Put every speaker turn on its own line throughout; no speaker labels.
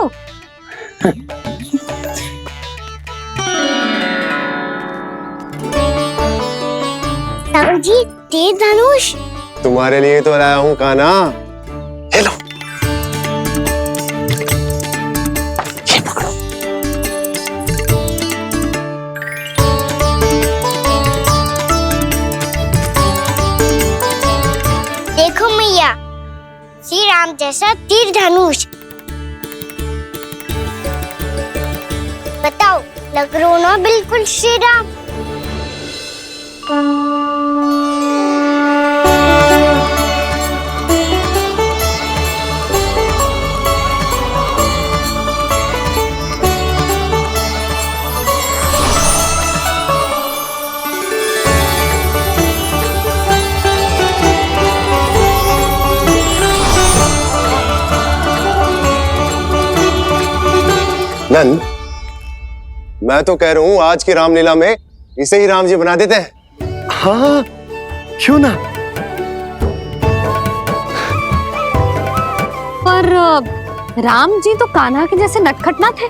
तो।
जी तीर धनुष
तुम्हारे लिए तो लाया हूँ कान्हा। ले लो, ये पकड़ो।
देखो मैया, श्री राम जैसा तीर धनुष। बताओ, लग रहा ना बिल्कुल श्री राम।
नंद, मैं तो कह रहा हूँ आज की रामलीला में इसे ही राम जी बना देते हैं।
हाँ, क्यों ना।
पर राम जी तो कान्हा के जैसे नटखट ना थे।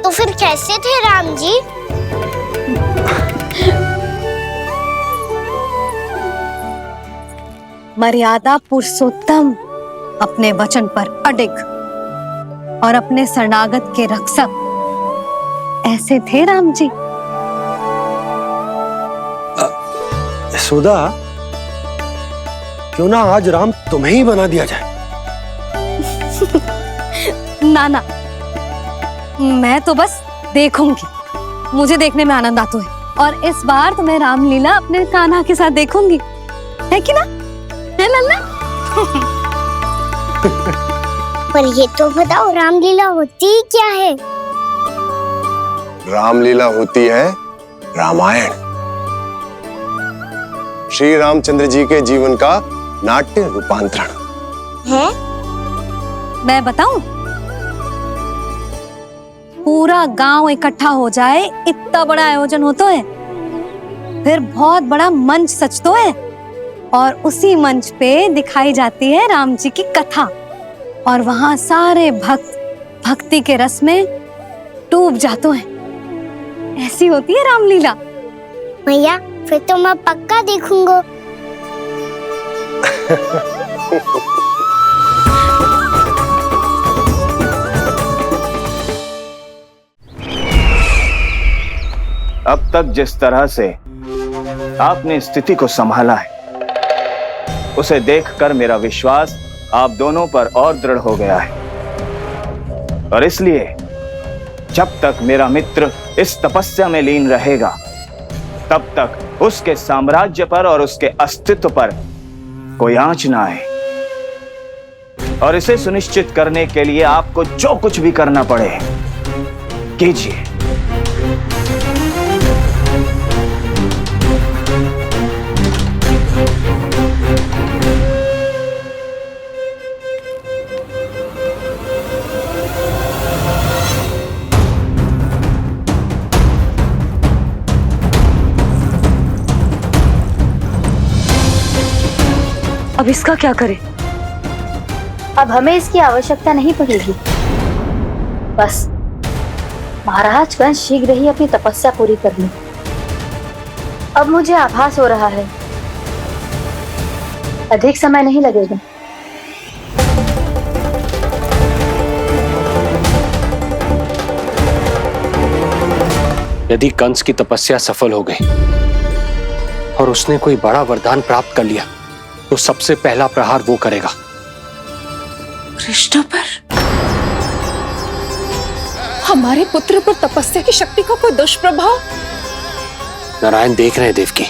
तो फिर कैसे थे राम जी?
मर्यादा पुरुषोत्तम, अपने वचन पर अडिग और अपने शरणागत के रक्षक, ऐसे थे राम जी।
यशोदा, क्यों ना आज राम तुम्हें ही बना दिया जाए।
ना ना, मैं तो बस देखूंगी, मुझे देखने में आनंद आता है। और इस बार तो मैं रामलीला अपने कान्हा के साथ देखूंगी, है कि ना? है लल्ला?
पर ये तो बताओ, रामलीला होती क्या है?
रामलीला होती है रामायण। श्री रामचंद्र जी के जीवन का नाट्य रूपांतरण
है।
मैं बताऊं? पूरा गांव इकट्ठा हो जाए, इतना बड़ा आयोजन होता है, फिर बहुत बड़ा मंच सजतो है और उसी मंच पे दिखाई जाती है राम जी की कथा और वहां सारे भक्त भक्ति के रस में डूब जाते हैं। ऐसी होती है रामलीला।
भैया, फिर तो मैं पक्का देखूंगा।
अब तक जिस तरह से आपने स्थिति को संभाला है, उसे देखकर मेरा विश्वास आप दोनों पर और दृढ़ हो गया है। और इसलिए जब तक मेरा मित्र इस तपस्या में लीन रहेगा, तब तक उसके साम्राज्य पर और उसके अस्तित्व पर कोई आंच ना आए। और इसे सुनिश्चित करने के लिए आपको जो कुछ भी करना पड़े कीजिए।
अब इसका क्या करें?
अब हमें इसकी आवश्यकता नहीं पड़ेगी। बस महाराज कंस शीघ्र ही अपनी तपस्या पूरी कर लें। अब मुझे आभास हो रहा है, अधिक समय नहीं लगेगा।
यदि कंस की तपस्या सफल हो गई और उसने कोई बड़ा वरदान प्राप्त कर लिया, तो सबसे पहला प्रहार वो करेगा।
कृष्ण पर? हमारे पुत्र पर तपस्या की शक्ति का कोई दुष्प्रभाव?
नारायण देख रहे हैं देवकी,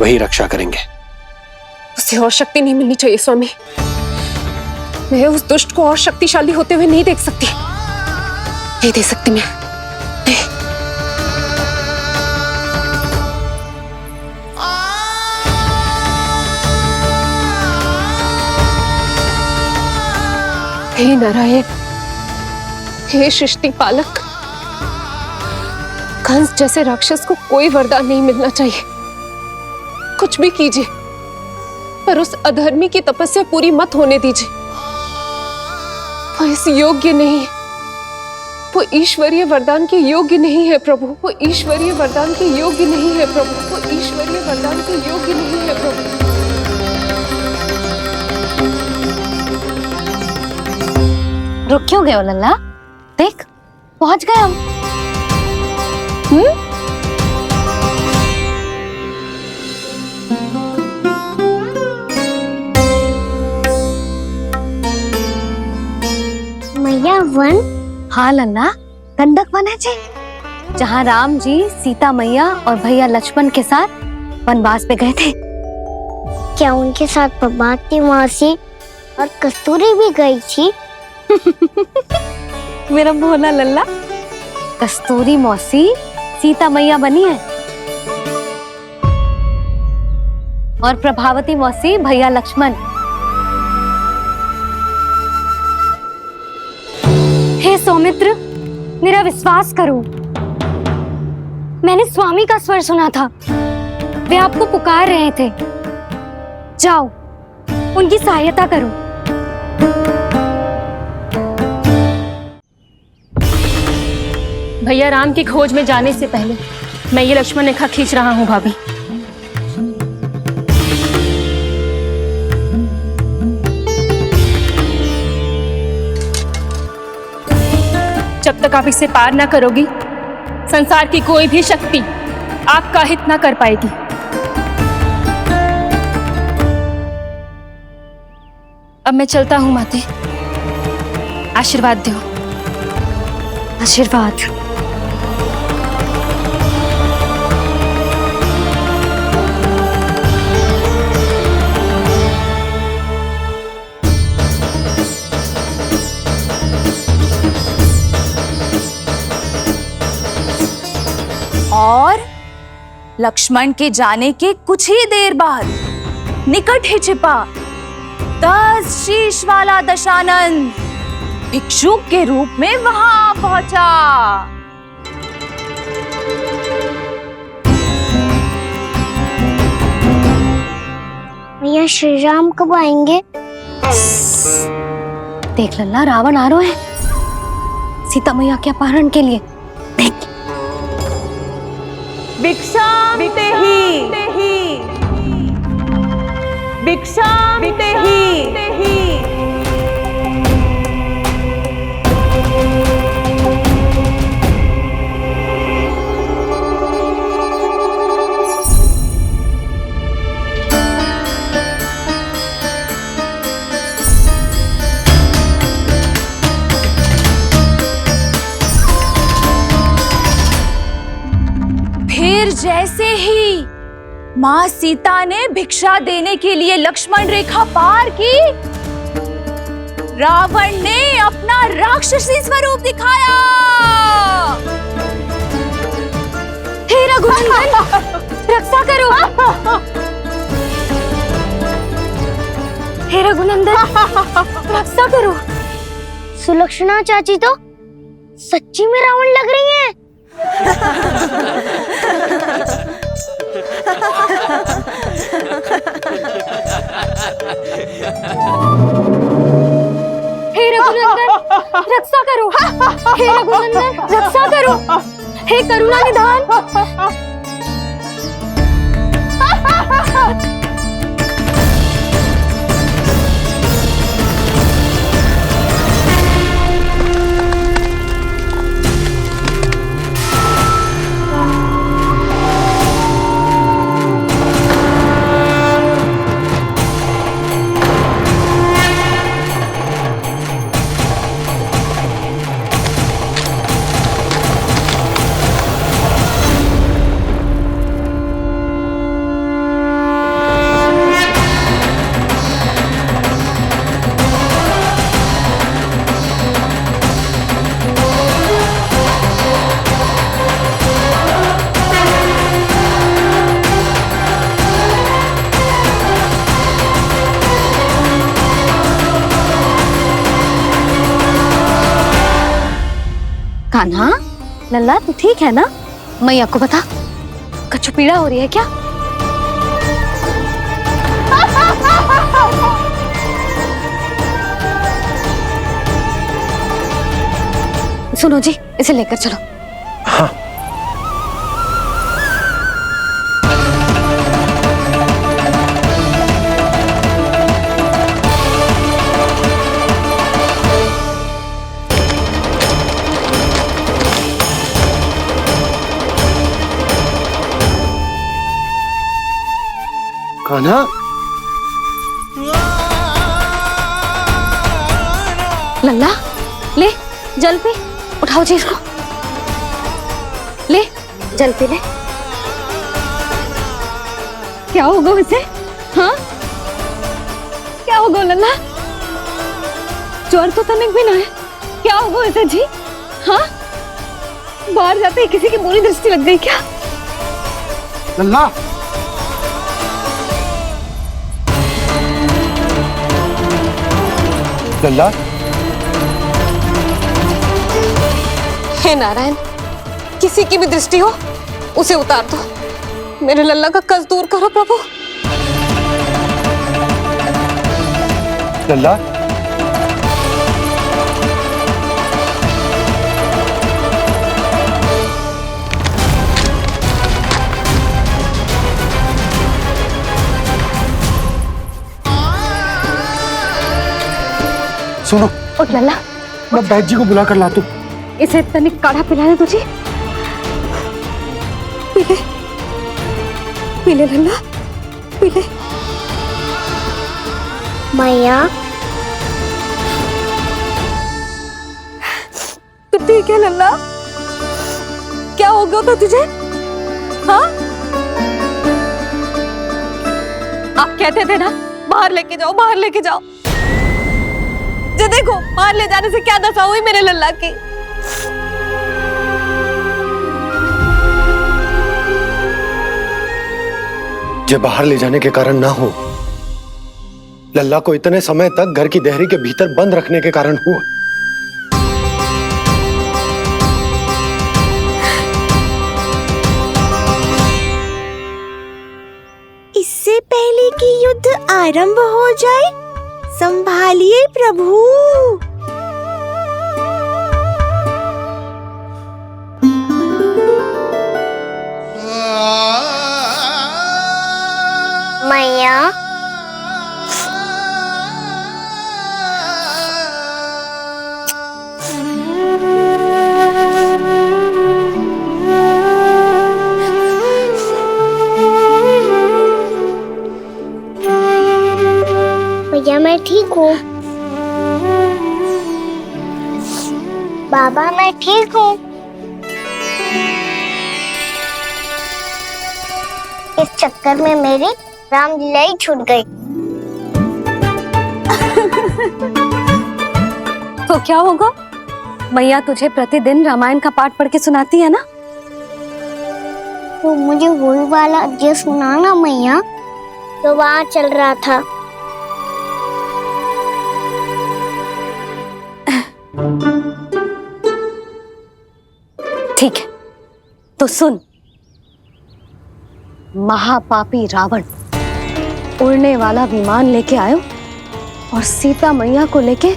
वही रक्षा करेंगे।
उसे और शक्ति नहीं मिलनी चाहिए स्वामी। मैं उस दुष्ट को और शक्तिशाली होते हुए नहीं देख सकती, नहीं दे सकती मैं। हे नारायण, हे सृष्टि पालक, कंस जैसे राक्षस को कोई वरदान नहीं मिलना चाहिए। कुछ भी कीजिए, पर उस अधर्मी की तपस्या पूरी मत होने दीजिए। वो इस योग्य नहीं, वो ईश्वरीय वरदान के योग्य नहीं है प्रभु, वो ईश्वरीय वरदान के योग्य नहीं है प्रभु, वो ईश्वरीय वरदान के योग्य नहीं है प्रभु।
रुक क्यों गए हो लल्ला? देख पहुंच गए हम।
मैया वन?
हाँ लल्ला, गंडक वन है जी, जहाँ राम जी सीता मैया और भैया लक्ष्मण के साथ वनवास पे गए थे।
क्या उनके साथ प्रभाती मौसी और कस्तूरी भी गई थी?
मेरा भोला लल्ला, कस्तूरी मौसी सीता मैया बनी है और प्रभावती मौसी भैया लक्ष्मण। हे सौमित्र, मेरा विश्वास करो, मैंने स्वामी का स्वर सुना था, वे आपको पुकार रहे थे। जाओ उनकी सहायता करो।
भैया राम की खोज में जाने से पहले मैं ये लक्ष्मण रेखा खींच रहा हूँ भाभी। जब तक आप इसे पार ना करोगी, संसार की कोई भी शक्ति आपका हित ना कर पाएगी। अब मैं चलता हूँ माते, आशीर्वाद दो।
आशीर्वाद।
और लक्ष्मण के जाने के कुछ ही देर बाद निकट ही छिपा 10 शीश वाला दशानन भिक्षुक के रूप में वहां पहुंचा।
भैया श्री राम कब आएंगे?
देख लल्ला, रावण आ रहा है सीता मैया के अपहरण के लिए। देख,
भिक्षाम देहि, भिक्षाम देहि। फिर जैसे ही माँ सीता ने भिक्षा देने के लिए लक्ष्मण रेखा पार की, रावण ने अपना राक्षसी स्वरूप दिखाया।
हे रघुनंदन, रक्षा करो। हे रघुनंदन, रक्षा करो।
सुलक्षणा चाची तो सच्ची में रावण लग रही हैं।
हे रघुनंदन, रक्षा करो। हे रघुनंदन, रक्षा करो। हे करुणा निधान। कान्हा, लल्ला तू ठीक है ना? मैया को बता, कछु पीड़ा हो रही है क्या? सुनो जी, इसे लेकर चलो।
हाँ। कान्हा,
लल्ला ले जल पी, उठाओ जी इसको, ले जल पी ले। क्या होगा इसे? हाँ क्या होगा लल्ला? ज्वर तो तनिक भी ना है, क्या होगा इसे जी? हाँ बाहर जाते ही किसी की बुरी दृष्टि लग गई क्या?
लल्ला, लल्ला।
हे नारायण, किसी की भी दृष्टि हो उसे उतार दो, मेरे लल्ला का कष्ट दूर करो प्रभु।
लल्ला, सुनो,
उठ लल्ला,
मैं बैद जी को बुला कर लाता हूँ।
इसे तनिक काढ़ा पिलाने तुझे, पीले पीले लल्ला, पीले।
मैया
तो ठीक है लल्ला, क्या हो गया था तुझे? हाँ आप कहते थे ना बाहर लेके जाओ, बाहर लेके जाओ, जो देखो बाहर ले जाने से क्या दशा हुई मेरे लल्ला की।
ये बाहर ले जाने के कारण ना हो, लल्ला को इतने समय तक घर की देहरी के भीतर बंद रखने के कारण हुआ।
इससे पहले कि युद्ध आरंभ हो जाए, संभालिए प्रभु।
मैया भैया मैं ठीक हूँ। बाबा मैं ठीक हूँ। इस चक्कर में मेरी रामलीला ही छूट गई।
तो क्या होगा? मैया तुझे प्रतिदिन रामायण का पाठ पढ़ के सुनाती है ना?
तो मुझे वही वाला अध्याय सुनाना मैया, तो वहाँ चल रहा था।
ठीक है तो सुन। महापापी रावण उड़ने वाला विमान लेके आयो और सीता मैया को लेके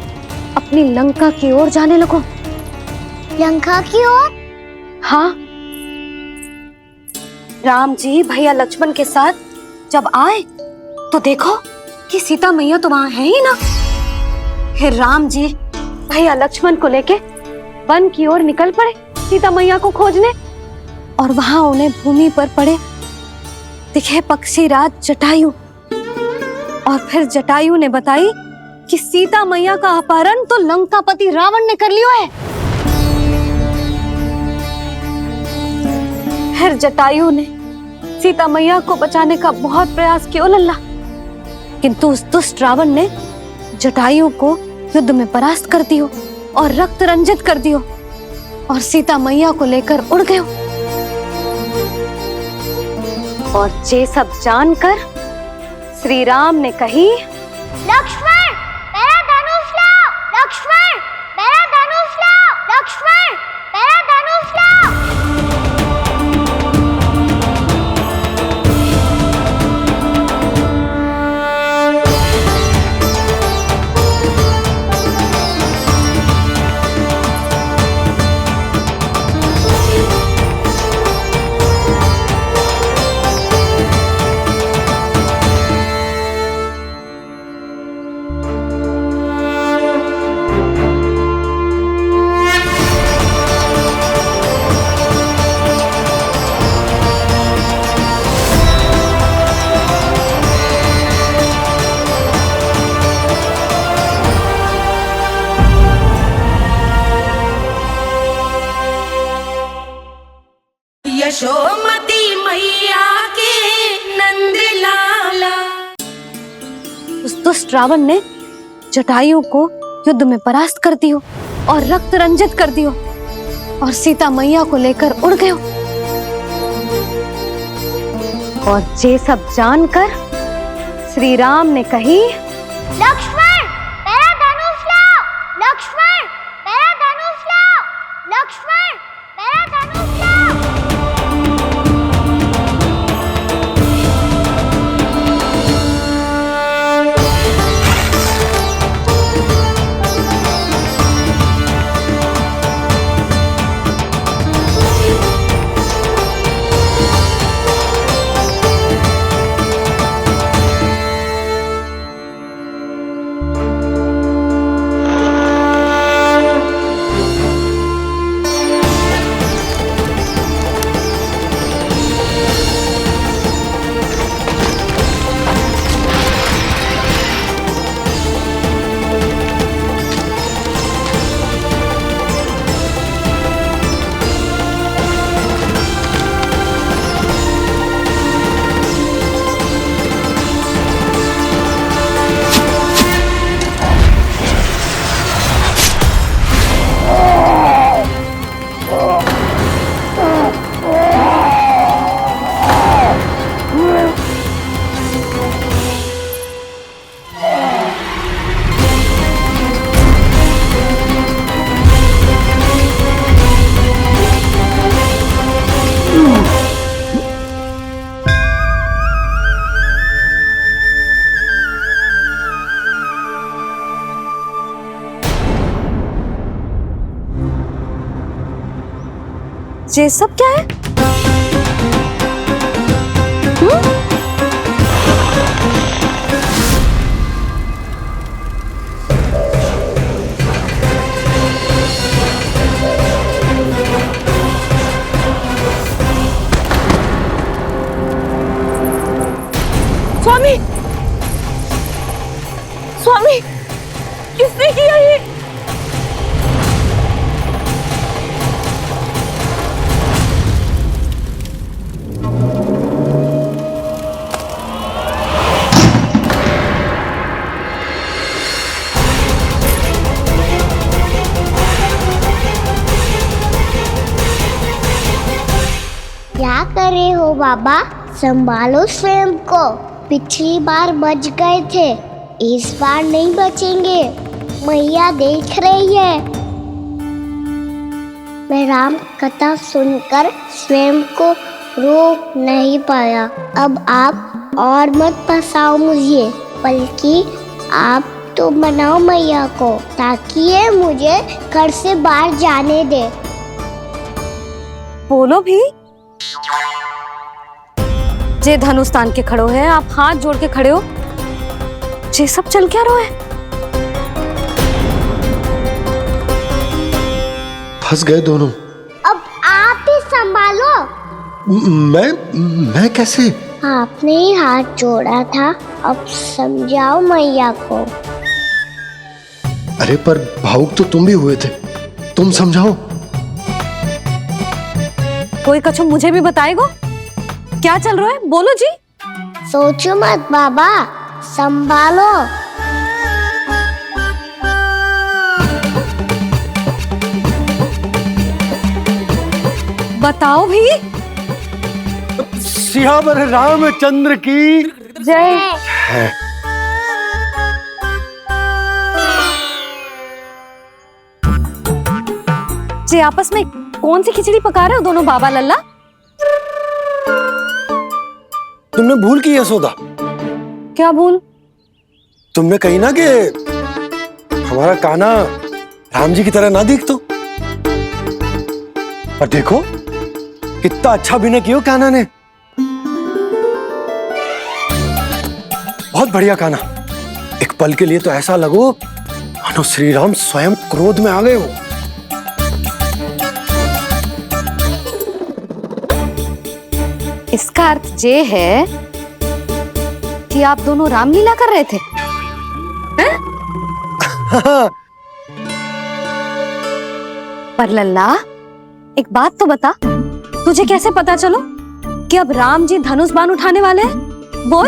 अपनी लंका की ओर जाने लगो।
लंका की ओर?
हाँ, राम जी भैया लक्ष्मण के साथ जब आए तो देखो कि सीता मैया तो वहां है ही ना। फिर राम जी भैया लक्ष्मण को लेके वन की ओर निकल पड़े सीता मैया को खोजने, और वहां उन्हें भूमि पर पड़े दिखे पक्षी राज जटायु। और फिर जटायु ने बताई कि सीता मैया का अपहरण तो लंकापति रावण ने कर लियो है। फिर जटायु ने सीता मैया को बचाने का बहुत प्रयास किया लल्ला, किंतु उस दुष्ट रावण ने जटायु को युद्ध में परास्त कर दियो और रक्त रंजित कर दियो और सीता मैया को लेकर उड़ गयो। और ये सब जानकर श्री राम ने कही,
लक्ष्मण मेरा धनुष लाओ, लक्ष्मण मेरा धनुष लाओ, लक्ष्मण मेरा धनुष लाओ।
यशोमती मैया के नंद लाला।
उस दुष्ट रावण ने जटायु को युद्ध में परास्त कर दियो और रक्त रंजित कर दियो और सीता मैया को लेकर उड़ गयो। और ये सब जानकर श्री राम ने कही,
लक्ष्मण मेरा धनुष लाओ, लक्ष्मण मेरा धनुष लाओ, लक्ष्मण मेरा धनुष लाओ।
ये सब क्या है?
स्वामी, स्वामी, किसने किया ये?
क्या करे हो बाबा, संभालो स्वयं को। पिछली बार बच गए थे, इस बार नहीं बचेंगे। मैया देख रही है। मैं राम कथा सुनकर स्वयं को रोक नहीं पाया। अब आप और मत फंसाओ मुझे, बल्कि आप तो मनाओ मैया को, ताकि ये मुझे घर से बाहर जाने दे।
बोलो भी। जे धनुष तान के खड़ो है, आप हाथ जोड़ के खड़े हो, ये सब चल क्या रहा है?
फंस गए दोनों।
अब आप ही संभालो।
मैं कैसे?
आपने ही हाथ जोड़ा था, अब समझाओ मैया को।
अरे पर भावुक तो तुम भी हुए थे, तुम समझाओ।
कोई कछु मुझे भी बताएगो, क्या चल रहा है? बोलो जी।
सोचो मत बाबा, संभालो।
बताओ भी।
सियावर रामचंद्र की
जय। जी आपस में कौन सी खिचड़ी पका रहे हो दोनों बाबा लल्ला?
तुमने भूल की यशोदा।
क्या भूल?
तुमने कही ना कि हमारा कान्हा राम जी की तरह ना दिख तो। और देखो कितना अच्छा अभिनय किया कान्हा ने। बहुत बढ़िया कान्हा। एक पल के लिए तो ऐसा लगो मानो श्री राम स्वयं क्रोध में आ गए हो।
इसका अर्थ ये है कि आप दोनों रामलीला कर रहे थे? पर लल्ला एक बात तो बता, तुझे कैसे पता चलो कि अब राम जी धनुष बाण उठाने वाले हैं? बोल।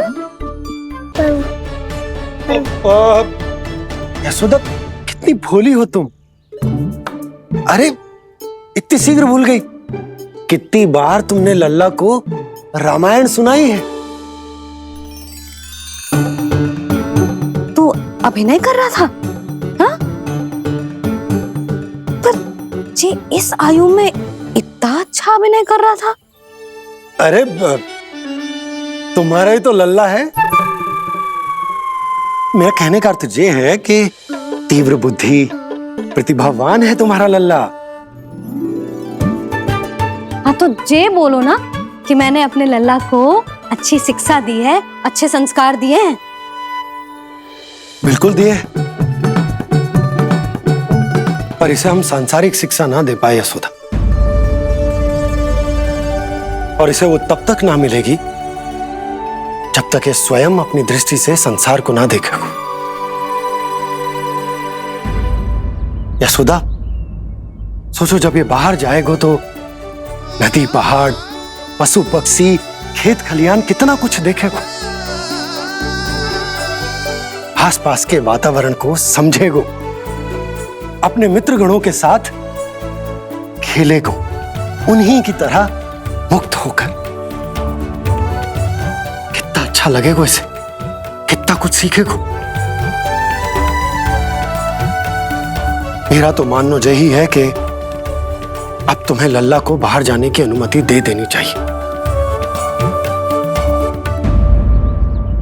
यशोदा, कितनी भोली हो तुम। अरे इतनी शीघ्र भूल गई। कितनी बार तुमने लल्ला को रामायण सुनाई है।
तू अभिनय कर रहा था? हाँ? पर जी इस आयु में इतना अच्छा अभिनय कर रहा था।
अरे तुम्हारा ही तो लल्ला है। मेरा कहने का अर्थ ये है कि तीव्र बुद्धि, प्रतिभावान है तुम्हारा लल्ला।
हाँ तो ये बोलो ना कि मैंने अपने लल्ला को अच्छी शिक्षा दी है, अच्छे संस्कार दिए हैं।
बिल्कुल दिए, पर इसे हम सांसारिक शिक्षा ना दे पाए यशोदा। और इसे वो तब तक ना मिलेगी जब तक ये स्वयं अपनी दृष्टि से संसार को ना देखेगा। यशोदा, सोचो जब ये बाहर जाएगा तो नदी, पहाड़, पशु पक्षी, खेत खलियान कितना कुछ देखेगा। आसपास के वातावरण को समझेगो, अपने मित्रगणों के साथ खेलेगो, उन्हीं की तरह मुक्त होकर। कितना अच्छा लगेगा इसे, कितना कुछ सीखेगो। मेरा तो मानना यही है कि अब तुम्हें लल्ला को बाहर जाने की अनुमति दे देनी चाहिए,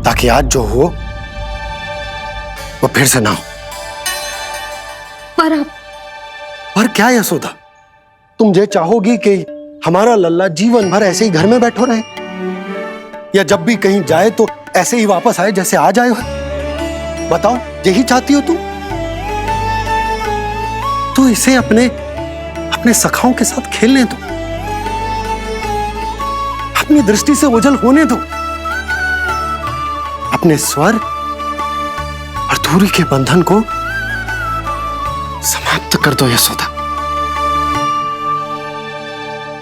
ताकि आज जो हो वो फिर से ना हो। पर क्या यशोदा, तुम ये चाहोगी कि हमारा लल्ला जीवन भर ऐसे ही घर में बैठो रहे, या जब भी कहीं जाए तो ऐसे ही वापस आए जैसे आज आए हो? बताओ, यही चाहती हो तुम? तो इसे अपने सखाओं के साथ खेलने दो, अपनी दृष्टि से ओझल होने दो, अपने स्वर और दूरी के बंधन को समाप्त कर दो यशोदा।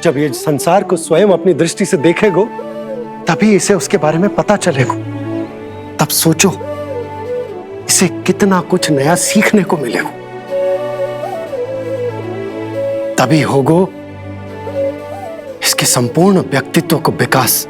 जब ये संसार को स्वयं अपनी दृष्टि से देखेगो, तभी इसे उसके बारे में पता चलेगा। तब सोचो इसे कितना कुछ नया सीखने को मिलेगा। तभी होगो इसके संपूर्ण व्यक्तित्व को विकास।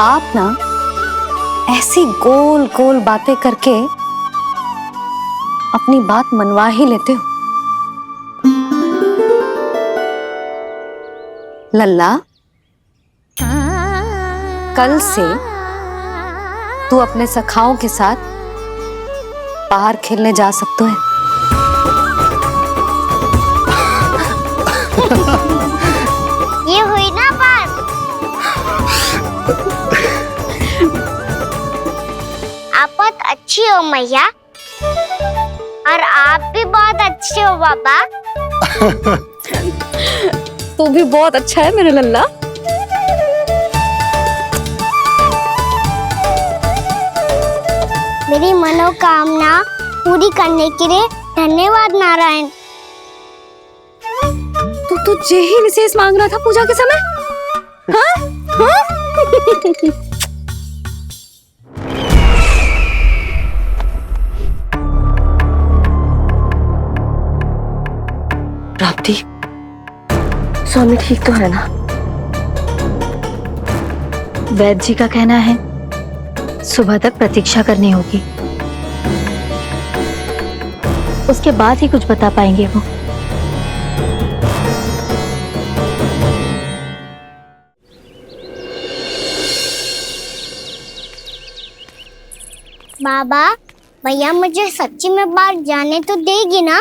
आप ना ऐसी गोल गोल बातें करके अपनी बात मनवा ही लेते हो। लल्ला, कल से तू अपने सखाओं के साथ बाहर खेलने जा सकते हैं।
ये हुई ना बात। आप बहुत अच्छी हो मैया, और आप भी बहुत अच्छे हो बाबा।
तू भी बहुत अच्छा है मेरे लल्ला।
मेरी मनोकामना पूरी करने के लिए धन्यवाद नारायण।
तू यही विशेष मांग रहा था पूजा के समय? हाँ? हाँ?
प्राप्ति, स्वामी ठीक तो है ना? वैद्य जी का कहना है सुबह तक प्रतीक्षा करनी होगी, उसके बाद ही कुछ बता पाएंगे वो।
बाबा, भैया मुझे सच्ची में बाहर जाने तो देगी ना?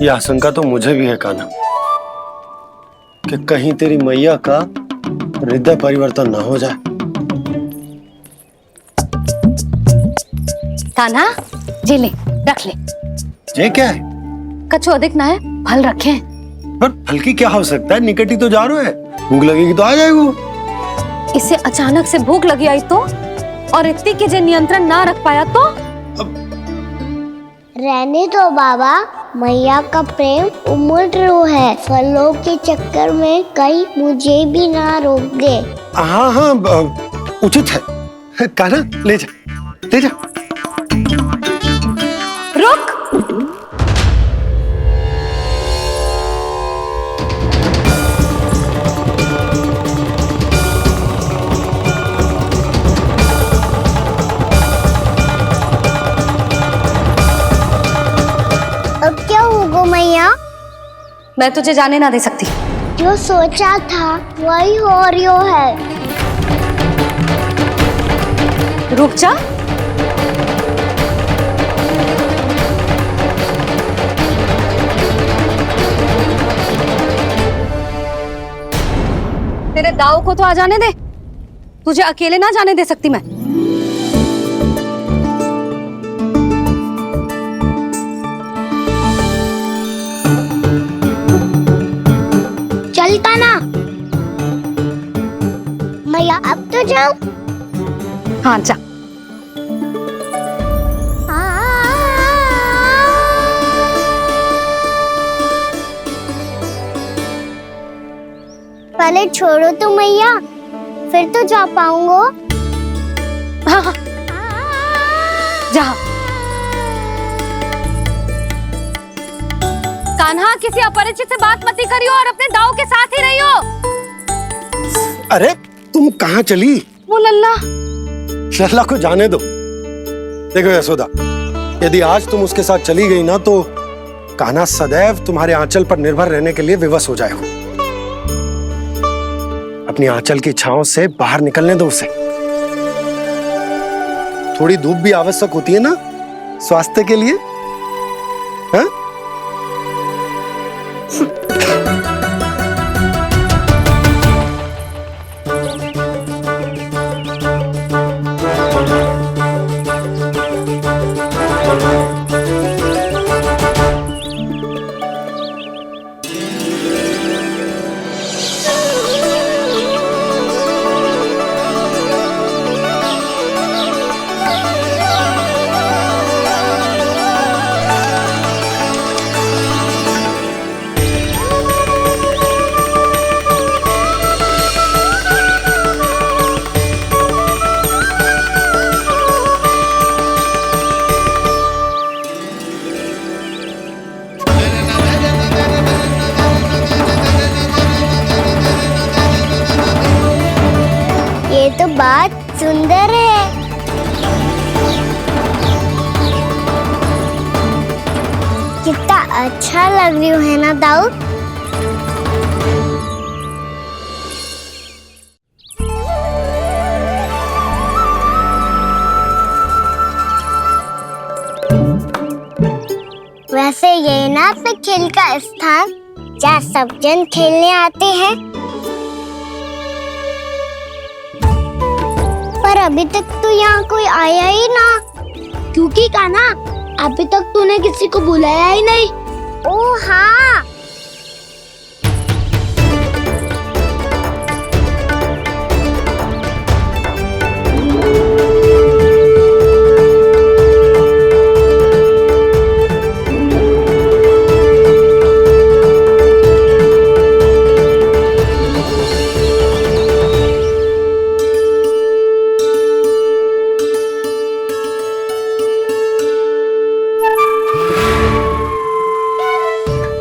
ये आशंका तो मुझे भी है कान्हा, कि कहीं तेरी मैया का हृदय परिवर्तन ना हो जाए।
कान्हा जे ले रख ले।
ये क्या है?
कछु अधिक ना है, फल रखे हैं।
पर फल की क्या हो सकता है, निकट ही तो जा रहे है, भूख लगेगी तो आ जाएगा।
इसे अचानक से भूख लगी आई तो, और इतनी की जे नियंत्रण ना रख पाया तो।
रहने दो बाबा, मैया का प्रेम उमड़ रो है, फलों के चक्कर में कहीं मुझे भी ना रोक दे।
हाँ हाँ उचित है। कान्हा ले जा, ले जा।
रुक।
अब क्या होगा मैया?
मैं तुझे जाने ना दे सकती।
जो सोचा था वही हो रही है।
रुक जा। तेरे दाव को तो आ जाने दे, तुझे अकेले ना जाने दे सकती मैं।
चल कान्हा, मैया अब तो जाओ।
हाँ जा।
पहले छोड़ो तो मैया, फिर तो जा पाऊंगा।
हाँ हाँ जा। कान्हा किसी अपरिचित से बात मत करियो और अपने दाव के साथ ही रहियो।
अरे तुम कहाँ चली?
वो लल्ला।
लल्ला को जाने दो। देखो यशोदा, यदि आज तुम उसके साथ चली गई ना तो कान्हा सदैव तुम्हारे आंचल पर निर्भर रहने के लिए विवश हो जाएगा। अपनी आंचल की छांव से बाहर निकलने दो उसे। थोड़ी धूप भी आवश्यक होती है ना स्वास्थ्य के लिए, हाँ?
ये तो बात सुंदर है। कितना अच्छा लग रही है ना दाऊ? वैसे ये ना पे खेल का स्थान जहाँ सब जन खेलने आते हैं। पर अभी तक तो यहाँ कोई आया ही ना। क्योंकि कान्हा, अभी तक तूने किसी को बुलाया ही नहीं। ओह हाँ।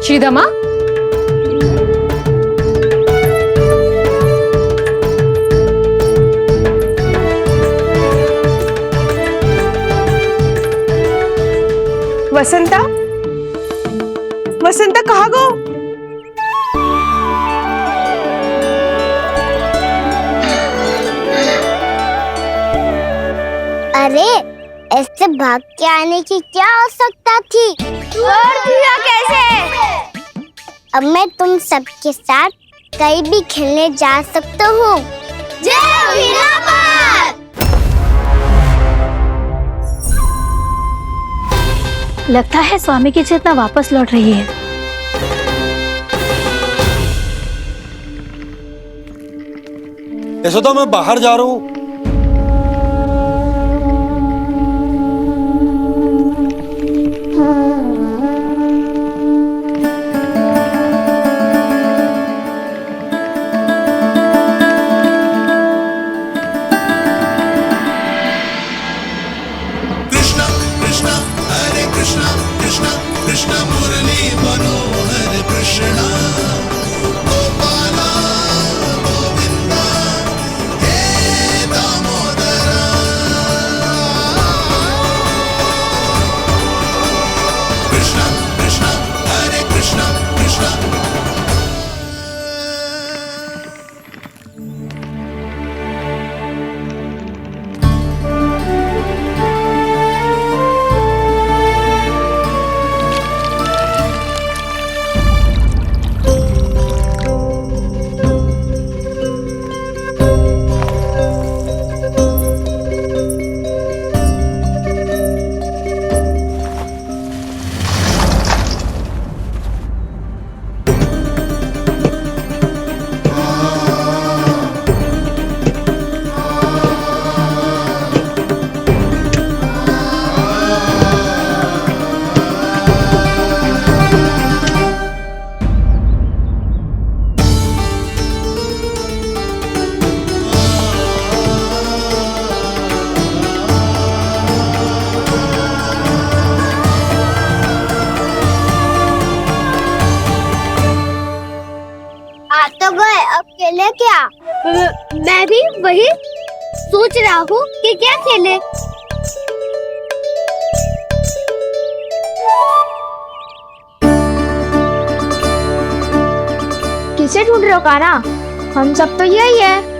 श्रीदामा,
वसंता, वसंता कहाँ गो?
अरे ऐसे भाग के आने की क्या आवश्यकता थी? छोड़ दिया कैसे? अब मैं तुम सबके साथ कहीं भी खेलने जा सकता हूँ। जय वीरापाल।
लगता है स्वामी की चेतना वापस लौट रही है।
यशोदा, मैं बाहर जा रहा हूँ।
खेले क्या? मैं भी वही सोच रहा हूँ कि क्या खेले।
किसे ढूंढ रहे हो कान्हा? हम सब तो यही है।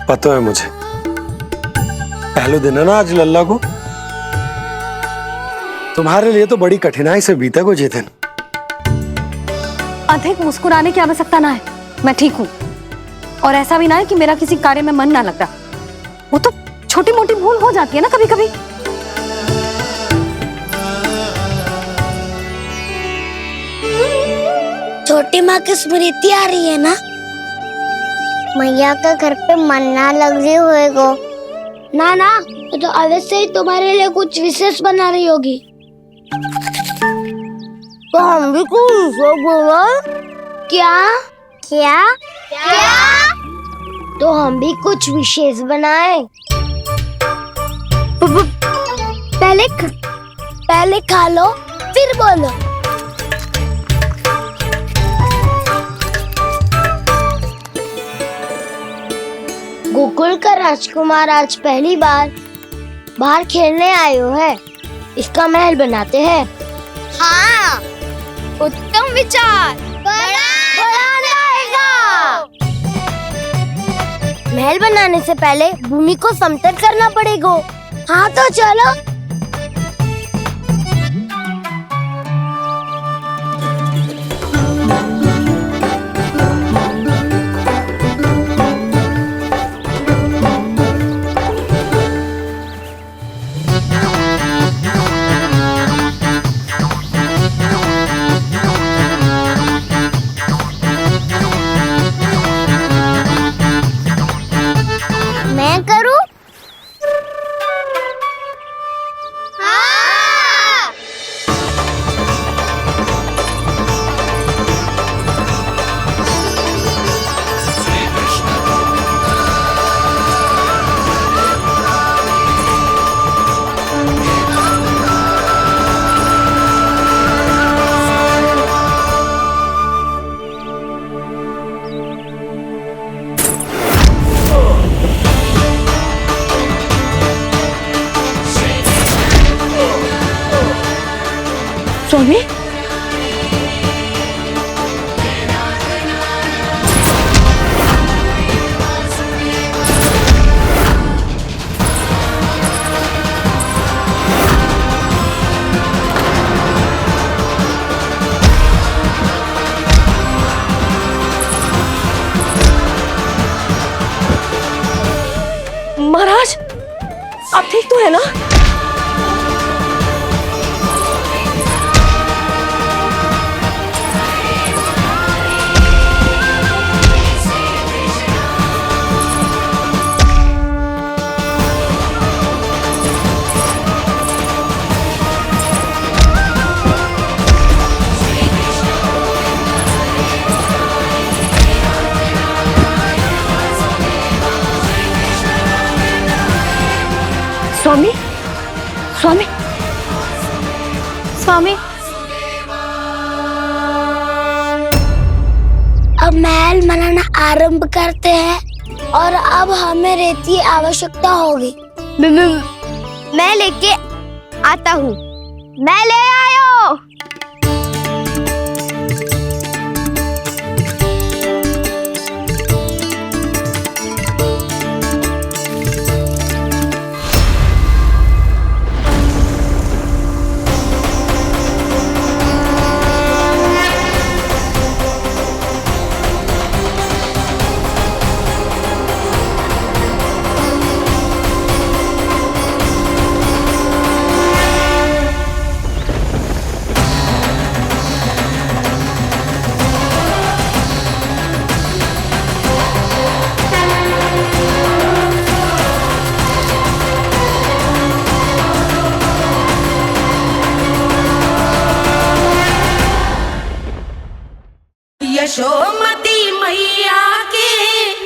पता है मुझे, पहले दिन है ना आज लल्ला को। तुम्हारे लिए तो बड़ी कठिनाई से बीता को ये दिन।
अधिक मुस्कुराने की आवश्यकता ना है, मैं ठीक हूँ। और ऐसा भी ना है कि मेरा किसी कार्य में मन ना लग रहा। वो तो छोटी मोटी भूल हो जाती है ना कभी कभी।
छोटी माँ की स्मृति आ रही है ना? मैया का घर पे मन ना लग रही होएगो। ना ना, तो अवश्य ही तुम्हारे लिए कुछ विशेष बना रही होगी। तो हम भी कुछ क्या क्या क्या? तो हम भी कुछ विशेष बनाए। पहले खा लो फिर बोलो। गोकुल का राजकुमार आज पहली बार बाहर खेलने आए हो है, इसका महल बनाते हैं। हाँ, उत्तम विचार। बड़ा रहेगा। महल बनाने से पहले भूमि को समतल करना पड़ेगा। हाँ तो चलो। मैं करूं? हाँ।
स्वामी,
है ना? स्वामी, स्वामी, स्वामी।
अब महल बनाना आरंभ करते हैं और अब हमें रेत की आवश्यकता होगी।
मैं लेके आता हूँ। मैं ले आयो। यशोमती मैया के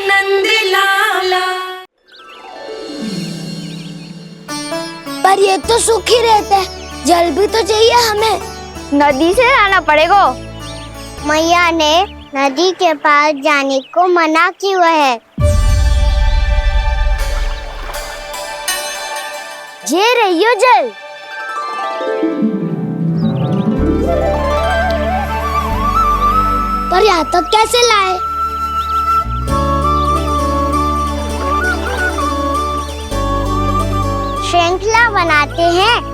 नंद लाला।
पर ये तो सूखी रहता है, जल भी तो चाहिए हमें।
नदी से लाना पड़ेगा।
मैया ने नदी के पास जाने को मना किया है। ये रहियो जल। पर यहाँ तक कैसे लाए? श्रृंखला बनाते हैं।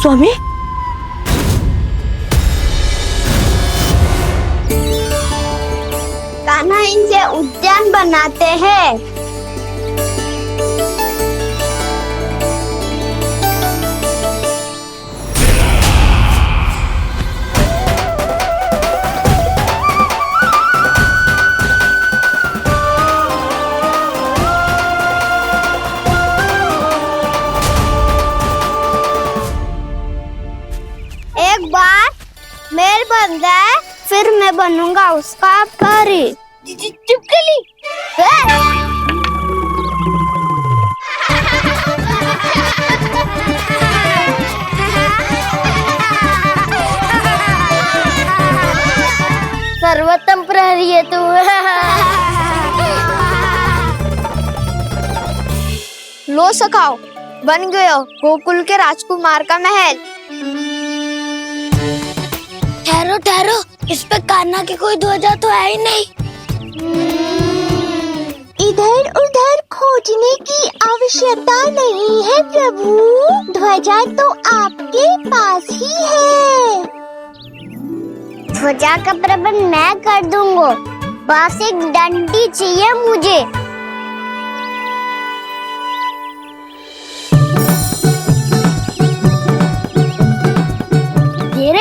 स्वामी,
कान्हा इनसे उद्यान बनाते हैं। एक बार मेल बन जाए फिर मैं बनूंगा उसका परी। चुपकली। सर्वोत्तम प्रहरी है तू।
लो सखाओ, बन गयो गोकुल के राजकुमार का महल।
ठहरो ठहरो, इस पे कान्हा की कोई ध्वजा तो है ही नहीं।
इधर उधर खोजने की आवश्यकता नहीं है प्रभु, ध्वजा तो आपके पास ही है।
ध्वजा का प्रबंध मैं कर दूंगा, बस एक डंडी चाहिए मुझे।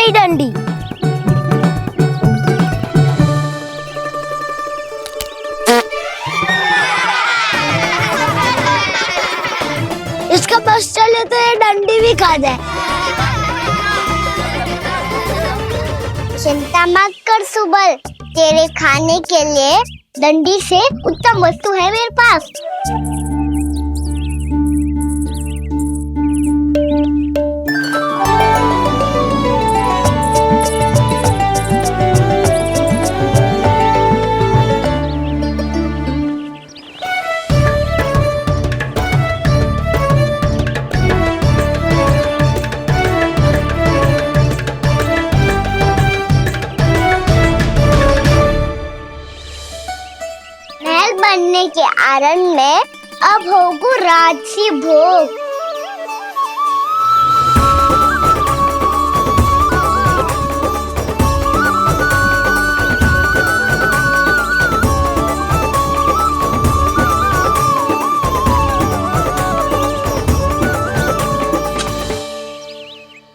मेरी डंडी। इसका बस चले तो ये डंडी भी खा जाए। चिंता मत कर सुबल, तेरे खाने के लिए डंडी से उत्तम वस्तु है मेरे पास। महल बनने के आरण में अब होगू राजसी भोग।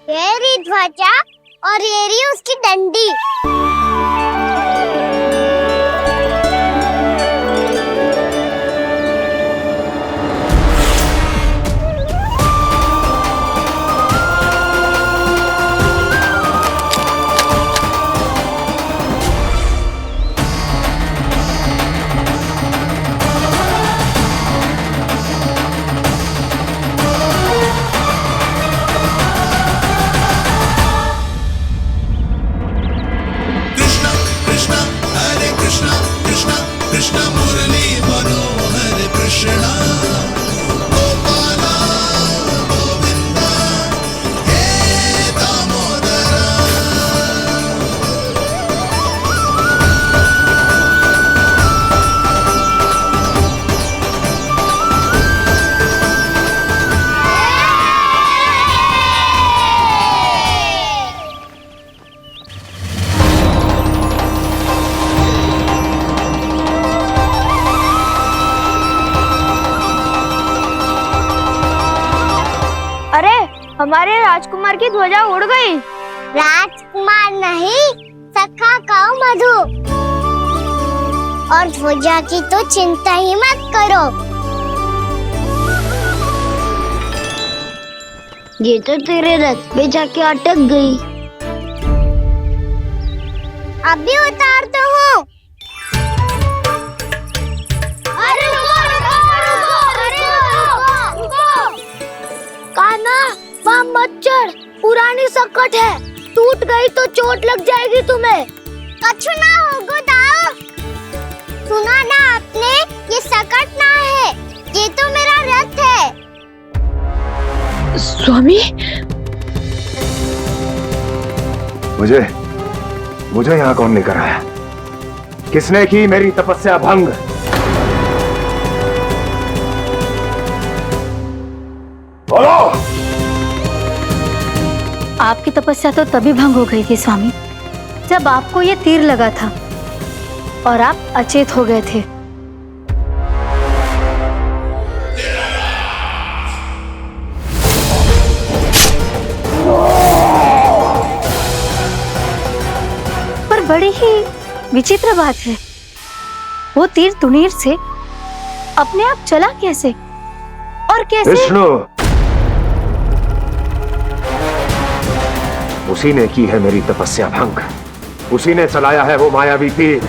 ये रही ध्वजा और ये रही उसकी डंडी।
हमारे राजकुमार की ध्वजा उड़ गई।
राजकुमार नहीं, सखा काऊ मधु। और ध्वजा की तो चिंता ही मत करो। ये तो तेरे रथ पे जाके अटक गई। अभी उतारता हूँ। अरे कान्हा, वहाँ मत चढ़, पुरानी सकट है, टूट गई तो चोट लग जाएगी तुम्हें। कछु ना होगा दाऊ। सुना ना आपने, ये सकट ना है, ये तो मेरा रथ है।
स्वामी,
मुझे यहाँ कौन लेकर आया? किसने की मेरी तपस्या भंग? बोलो।
आपकी तपस्या तो तभी भंग हो गई थी स्वामी, जब आपको ये तीर लगा था और आप अचेत हो गए थे। पर बड़ी ही विचित्र बात है, वो तीर तुनीर से अपने आप चला कैसे और कैसे?
विष्णु, उसी ने की है मेरी तपस्या भंग, उसी ने चलाया है वो मायावी तीर।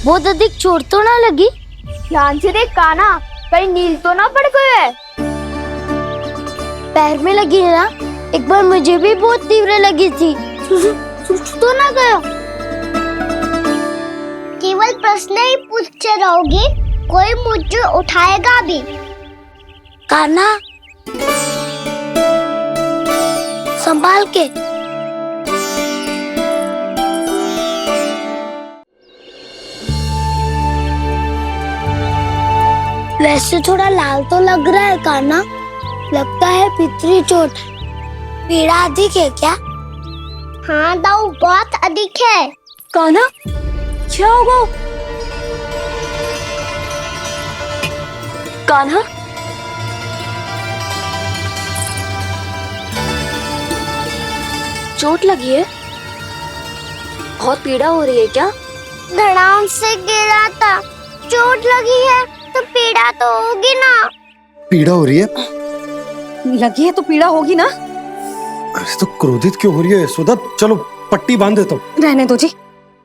बहुत अधिक चोट तो ना लगी?
ध्यान से देख कान्हा, कहीं नील तो ना पड़ गए है।
पैर में लगी है ना? एक बार मुझे भी बहुत तीव्र लगी थी। सूझ तो ना गया? केवल प्रश्न ही पूछते रहोगे, कोई मुझे उठाएगा भी? कान्हा, संभाल के। वैसे थोड़ा लाल तो लग रहा है कान्हा, लगता है पितरी चोट। पीड़ा अधिक है क्या? हाँ दाऊ, बहुत अधिक है।
कान्हा, क्या होगा? कान्हा, चोट लगी है? बहुत पीड़ा हो रही है क्या?
धड़ाम से गिरा था, चोट लगी है तो पीड़ा तो होगी ना।
पीड़ा हो रही है?
लगी है तो पीड़ा होगी ना।
अरे तो क्रोधित क्यों हो रही है यशोदा? चलो पट्टी बांध देता हूँ।
रहने दो जी,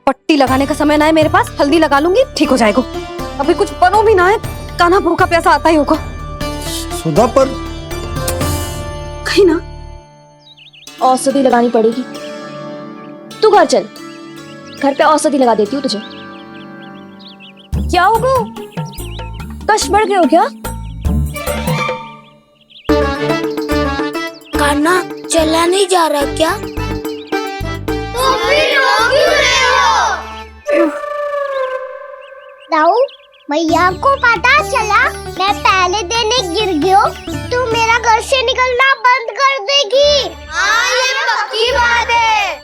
पट्टी लगाने का समय ना है मेरे पास, हल्दी लगा लूंगी, ठीक हो जाएगा। अभी कुछ बनो भी ना है, कान्हा भूखा प्यासा आता ही होगा।
सुधा पर
कहीं ना औषधि लगानी पड़ेगी। तू घर चल, घर पे औषधि लगा देती हूँ तुझे। क्या होगा? कष्ट बढ़ गए हो क्या?
कान्हा चला नहीं जा रहा क्या? तो फिर रो क्यों रहे हो? दाऊ, मैया को पता चला मैं पहले दिन ही गिर गया तो मेरा घर से निकलना बंद कर देगी। हाँ, ये पक्की बात है।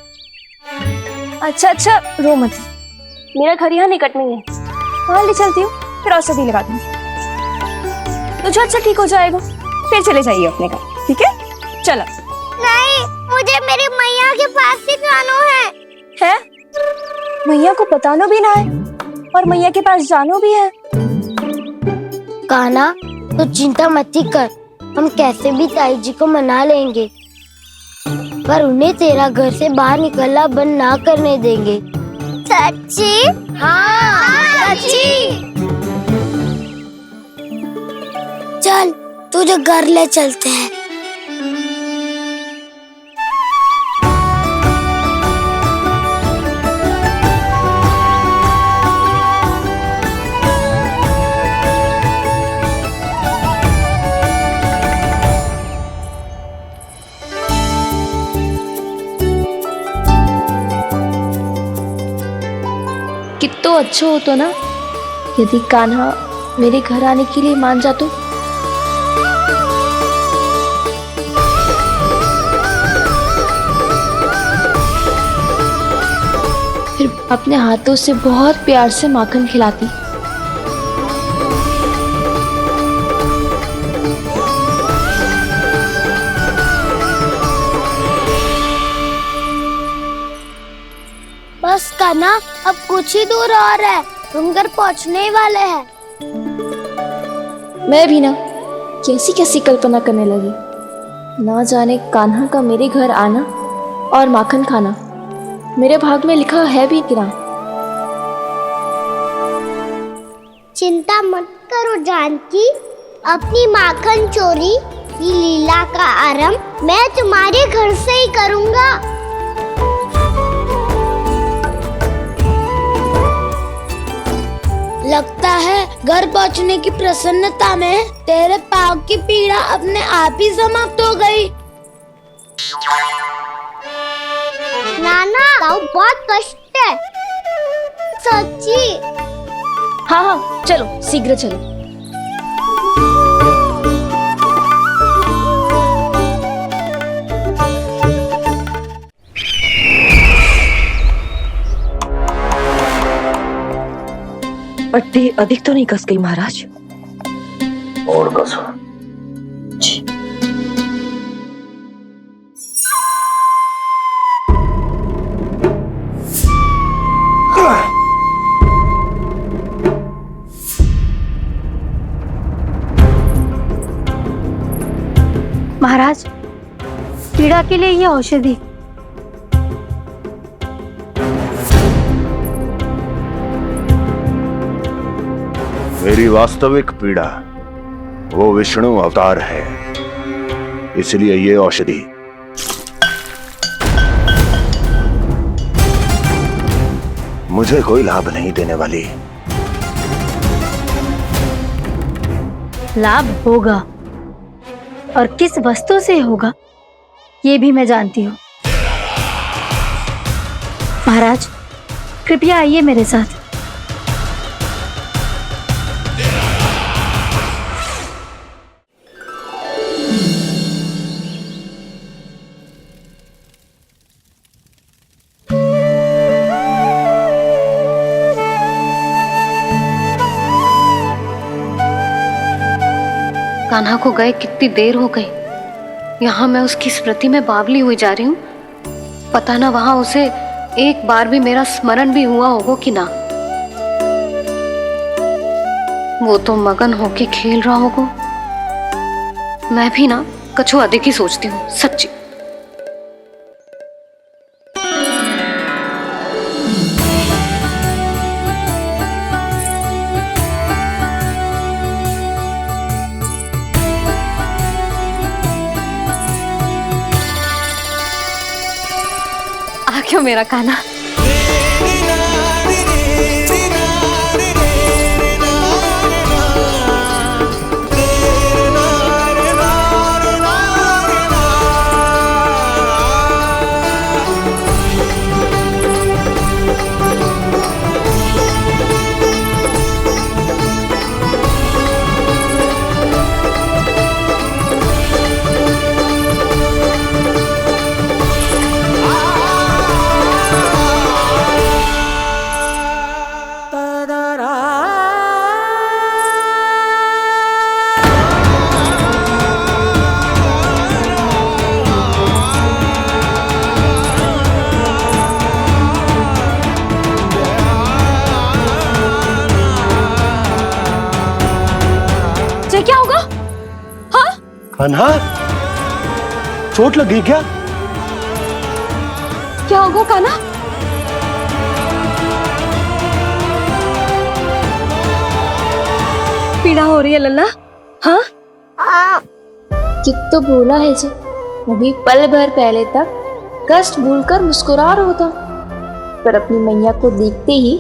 अच्छा अच्छा, रो मत, मेरा घर यहाँ निकट में है, वहाँ ले चलती हूँ, फिर औषधि लगा दूंगी। तुझे अच्छा ठीक हो जाएगा, फिर चले जाइए अपने घर, ठीक है? चलो।
नहीं, मुझे मेरी मैया के पास ही जाना है।
मैया को बताना भी ना है और मैया के पास जानो भी है।
कान्हा, तो चिंता मत ही कर, हम कैसे भी ताई जी को मना लेंगे, पर उन्हें तेरा घर से बाहर निकलना बंद ना करने देंगे। सच्ची? हाँ, सच्ची। चल, तुझे घर ले चलते हैं।
कितना अच्छा हो तो ना यदि कान्हा मेरे घर आने के लिए मान जा तो। फिर अपने हाथों से बहुत प्यार से माखन खिलाती।
बस कान्हा, अब कुछ ही दूर और है, तुम घर पहुँचने ही वाले हैं।
मैं भी ना कैसी कैसी कल्पना करने लगी, ना जाने कान्हा का मेरे घर आना और माखन खाना मेरे भाग में लिखा है भी कि ना।
चिंता मत करो जानकी, अपनी माखन चोरी की लीला का आरंभ मैं तुम्हारे घर से ही करूँगा। लगता है घर पहुंचने की प्रसन्नता में तेरे पाँव की पीड़ा अपने आप ही समाप्त हो गई। नाना, पाँव बहुत कष्ट है। सच्ची?
हाँ हाँ, चलो शीघ्र चलो।
पट्टी अधिक तो नहीं कस गई महाराज?
और कसो।
महाराज, पीड़ा के लिए ये औषधि।
मेरी वास्तविक पीड़ा वो विष्णु अवतार है, इसलिए ये औषधि मुझे कोई लाभ नहीं देने वाली।
लाभ होगा, और किस वस्तु से होगा ये भी मैं जानती हूँ। महाराज, कृपया आइए मेरे साथ।
कान्हा को गए कितनी देर हो गई। यहाँ मैं उसकी स्मृति में बावली हुई जा रही हूँ। पता ना वहां उसे एक बार भी मेरा स्मरण भी हुआ होगा कि ना। वो तो मगन होके खेल रहा होगा। मैं भी ना कछु अधिक ही सोचती हूँ, सच्ची। आ क्यों मेरा कान्हा?
क्या होगा? हाँ?
कान्हा, चोट लग गई क्या?
क्या होगा कान्हा? पीड़ा हो रही है लल्ला? हाँ?
चित्त तो भूला है जी, अभी पल भर पहले तक कष्ट भूलकर मुस्कुरा रहा था, पर अपनी मैया को देखते ही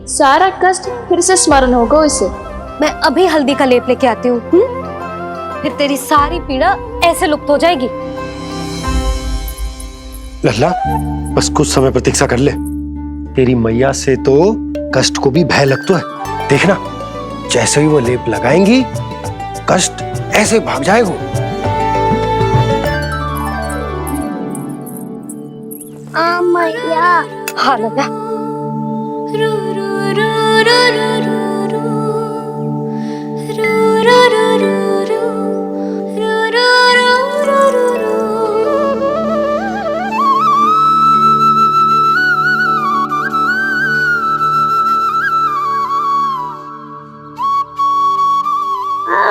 सारा कष्ट फिर से स्मरण होगा उसे।
मैं अभी हल्दी का लेप लेके आती हूँ। फिर तेरी सारी पीड़ा ऐसे लुप्त हो जाएगी।
लल्ला, बस कुछ समय प्रतीक्षा कर ले। तेरी मैया से तो कष्ट को भी भय लगता है। देखना, जैसे ही वो लेप लगाएंगी, कष्ट ऐसे भाग जाएगा।
मैया।
हाँ लल्ला।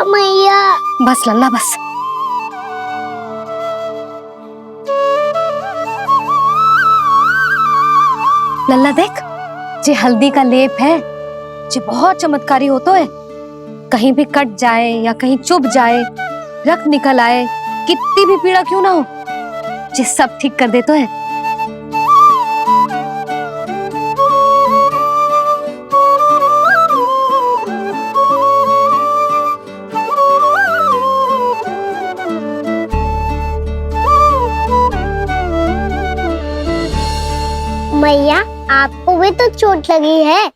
मैया।
बस लल्ला बस। लल्ला देख, जे हल्दी का लेप है, जे बहुत चमत्कारी होतो है। कहीं भी कट जाए या कहीं चुभ जाए, रक्त निकल आए, कितनी भी पीड़ा क्यों ना हो, जे सब ठीक कर देतो है।
मैया, आपको भी तो चोट लगी है।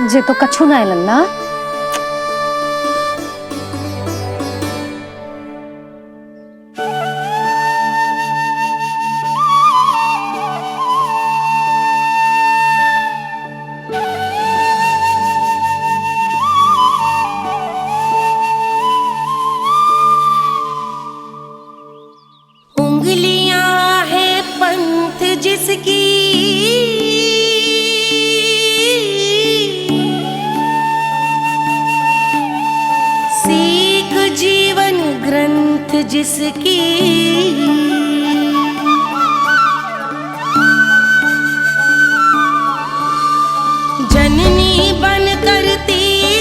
जे तो कछु ना है लल्ला।
उंगलियां है पंथ जिसकी, सीख जीवन ग्रंथ जिसकी, जननी बन कर तीर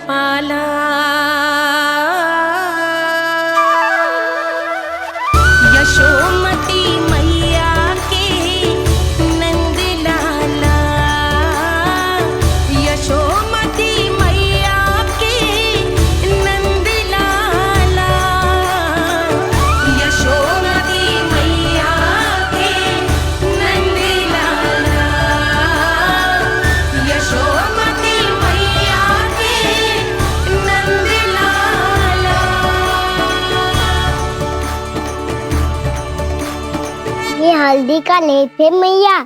पाला। यशोमती मैया के नंद लाला, यशोमती मैया के नंद लाला, यशोमती मैया के नंद लाला, यशोमती मैया के नंद लाला।
ये हल्दी का लेप है मैया,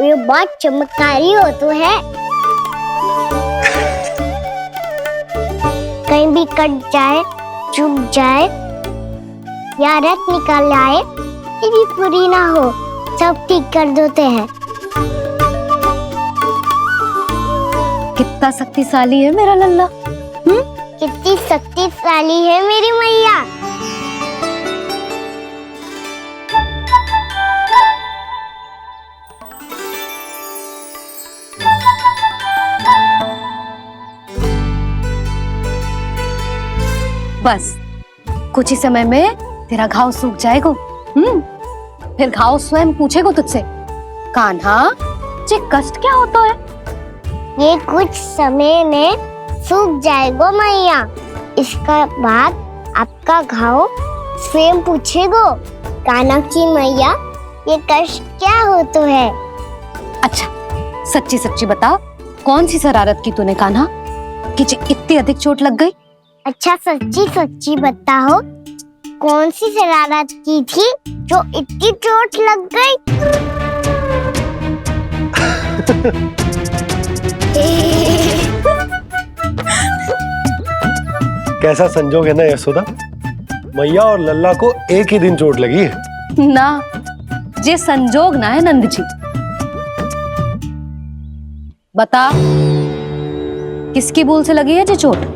ये बहुत चमत्कारी हो तो है। कहीं भी कट जाए, चुभ जाए या रक्त निकल आए, ये भी पूरी ना हो, सब ठीक कर देते हैं।
कितना शक्तिशाली है मेरा लल्ला।
कितनी शक्तिशाली है मेरी मैया।
बस कुछ ही समय में तेरा घाव सूख जाएगा। फिर घाव स्वयं पूछेगा तुझसे, कान्हा ये कष्ट क्या होता है?
ये कुछ समय में सूख जाएगा मैया। इसका बाद आपका घाव स्वयं पूछेगो, कान्हा की मैया ये कष्ट क्या हो तो है।
अच्छा सच्ची सच्ची बता, कौन सी शरारत की तूने कान्हा कि इतनी अधिक चोट लग गई?
अच्छा सच्ची सच्ची बताओ, कौन सी शरारत की थी जो इतनी चोट लग गई?
कैसा संजोग है ना यशोदा, मैया और लल्ला को एक ही दिन चोट लगी है।
ना ये संजोग ना है नंद जी। बता किसकी भूल से लगी है ये चोट?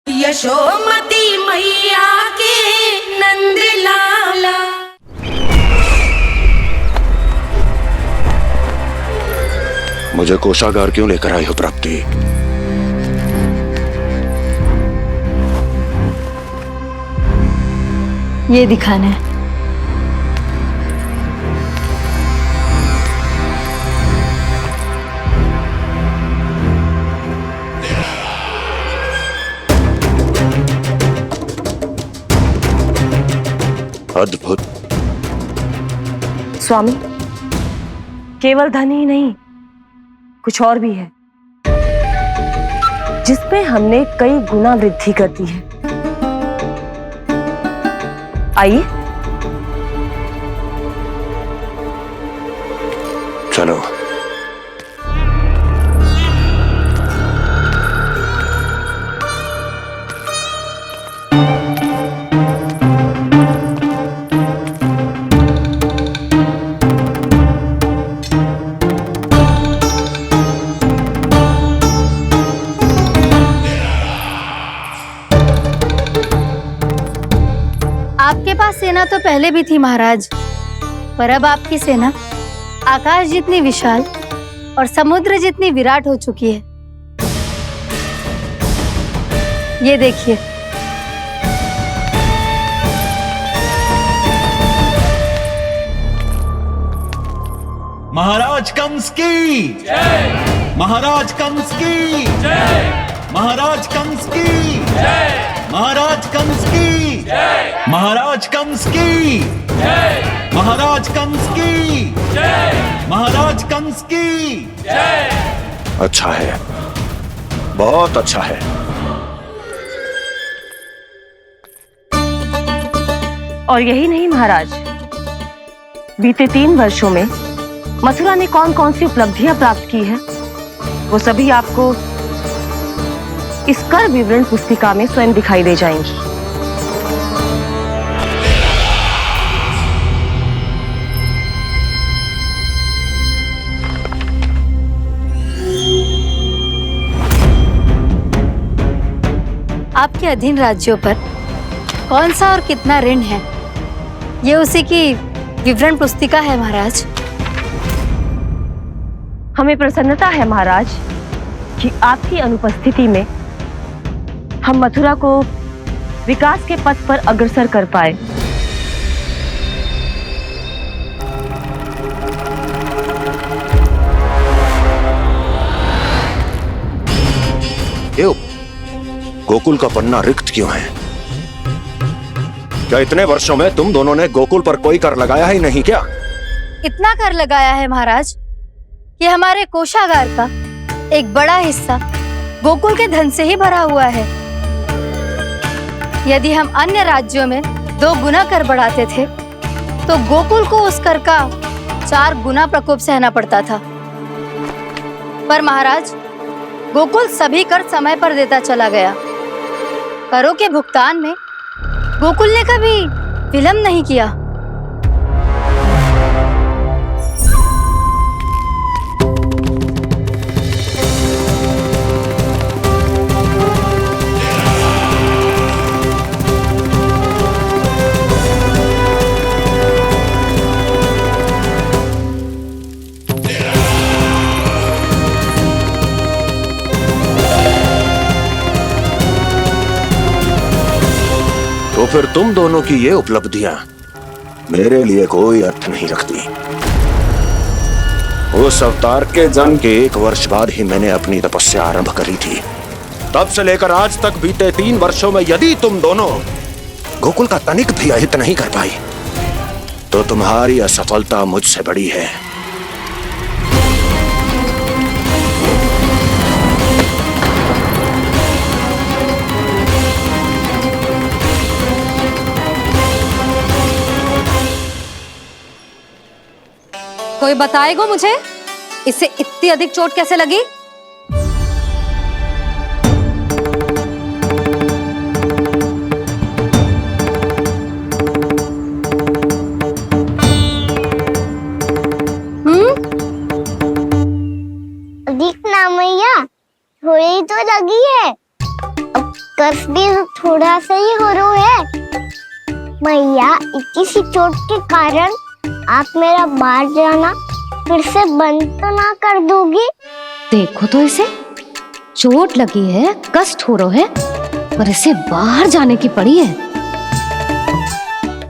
यशोमती मैया के नंद लाला।
मुझे कोषागार क्यों लेकर आई हो प्राप्ति?
ये दिखाना है।
अद्भुत।
स्वामी, केवल धन ही नहीं, कुछ और भी है जिसमें हमने कई गुना वृद्धि कर दी है। आइए
चलो।
आपके पास सेना तो पहले भी थी महाराज, पर अब आपकी सेना आकाश जितनी विशाल और समुद्र जितनी विराट हो चुकी है। ये देखिए।
महाराज कंस की जय, महाराज कंस की जय, महाराज कंस की जय, महाराज कंस की जय, महाराज कंस की जय, महाराज कंस की जय, महाराज कंस की जय।
अच्छा है, बहुत अच्छा है।
और यही नहीं महाराज, बीते 3 वर्षों में मथुरा ने कौन कौन सी उपलब्धियां प्राप्त की है, वो सभी आपको इस कर विवरण पुस्तिका में स्वयं दिखाई दे जाएंगी।
आपके अधीन राज्यों पर कौन सा और कितना ऋण है, ये उसी की विवरण पुस्तिका है महाराज।
हमें प्रसन्नता है महाराज कि आपकी अनुपस्थिति में हम मथुरा को विकास के पथ पर अग्रसर कर पाए।
क्यों गोकुल का पन्ना रिक्त क्यों है? क्या इतने वर्षों में तुम दोनों ने गोकुल पर कोई कर लगाया ही नहीं क्या?
इतना कर लगाया है महाराज कि हमारे कोषागार का एक बड़ा हिस्सा गोकुल के धन से ही भरा हुआ है। यदि हम अन्य राज्यों में 2 गुना कर बढ़ाते थे तो गोकुल को उस कर का 4 गुना प्रकोप सहना पड़ता था। पर महाराज, गोकुल सभी कर समय पर देता चला गया। करों के भुगतान में गोकुल ने कभी विलंब नहीं किया।
तो फिर तुम दोनों की ये उपलब्धियां मेरे लिए कोई अर्थ नहीं रखती। उस अवतार के जन्म के 1 वर्ष बाद ही मैंने अपनी तपस्या आरंभ करी थी। तब से लेकर आज तक बीते 3 वर्षों में यदि तुम दोनों गोकुल का तनिक भी अहित नहीं कर पाई तो तुम्हारी असफलता मुझसे बड़ी है।
कोई बताएगा मुझे इसे इतनी अधिक चोट कैसे लगी?
दिखना मैया, थोड़ी तो लगी है। अब कस भी थोड़ा सा ही हो रहा है। मैया, इतनी सी चोट के कारण आप मेरा बाहर जाना फिर से बंद तो ना कर दोगी?
देखो तो इसे, चोट लगी है, कष्ट हो रहा है, पर इसे बाहर जाने की पड़ी है।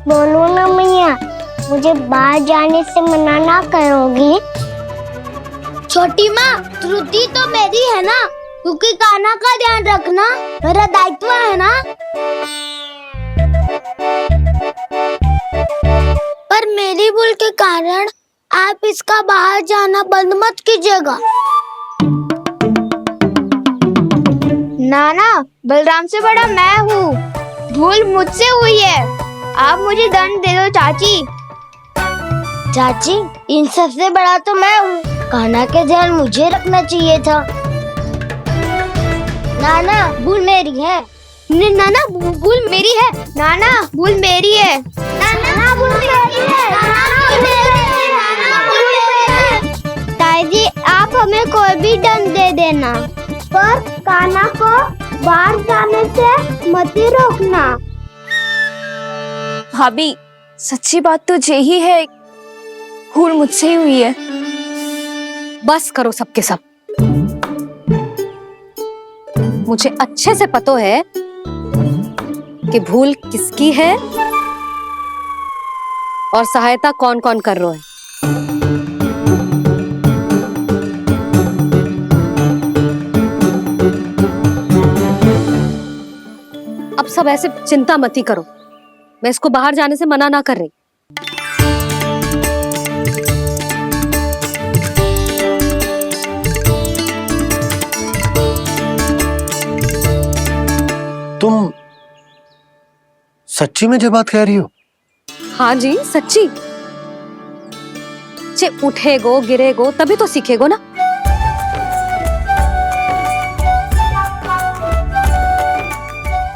बोलो ना मैया, मुझे बाहर जाने से मना ना करोगी? छोटी माँ, त्रुटि तो मेरी है ना, क्योंकि कान्हा का ध्यान रखना मेरा दायित्व है ना। पर मेरी भूल के कारण आप इसका बाहर जाना बंद मत कीजिएगा। नाना, बलराम से बड़ा मैं हूँ, भूल मुझसे हुई है, आप मुझे दंड दे दो चाची। चाची, इन सबसे बड़ा तो मैं हूँ, कान्हा के ध्यान मुझे रखना चाहिए था। नाना, भूल मेरी है। नाना, भूल मेरी है। नाना, भूल मेरी है। नाना, भूल मेरी है। नाना, भूल मेरी है। नाना, भूल मेरी है। ताई जी, आप हमें कोई भी दंड दे देना, पर कान्हा को बाहर जाने से मत ही रोकना।
भाभी, सच्ची बात तो यही है, भूल मुझसे ही हुई है।
बस करो सबके सब। मुझे अच्छे से पता है कि भूल किसकी है और सहायता कौन कौन कर रहा है। अब सब ऐसे चिंता मत ही करो, मैं इसको बाहर जाने से मना ना कर रही।
तुम सच्ची में जो बात कह रही हो?
हाँ जी, सच्ची। जे उठेगो गिरेगो तभी तो सीखेगो ना।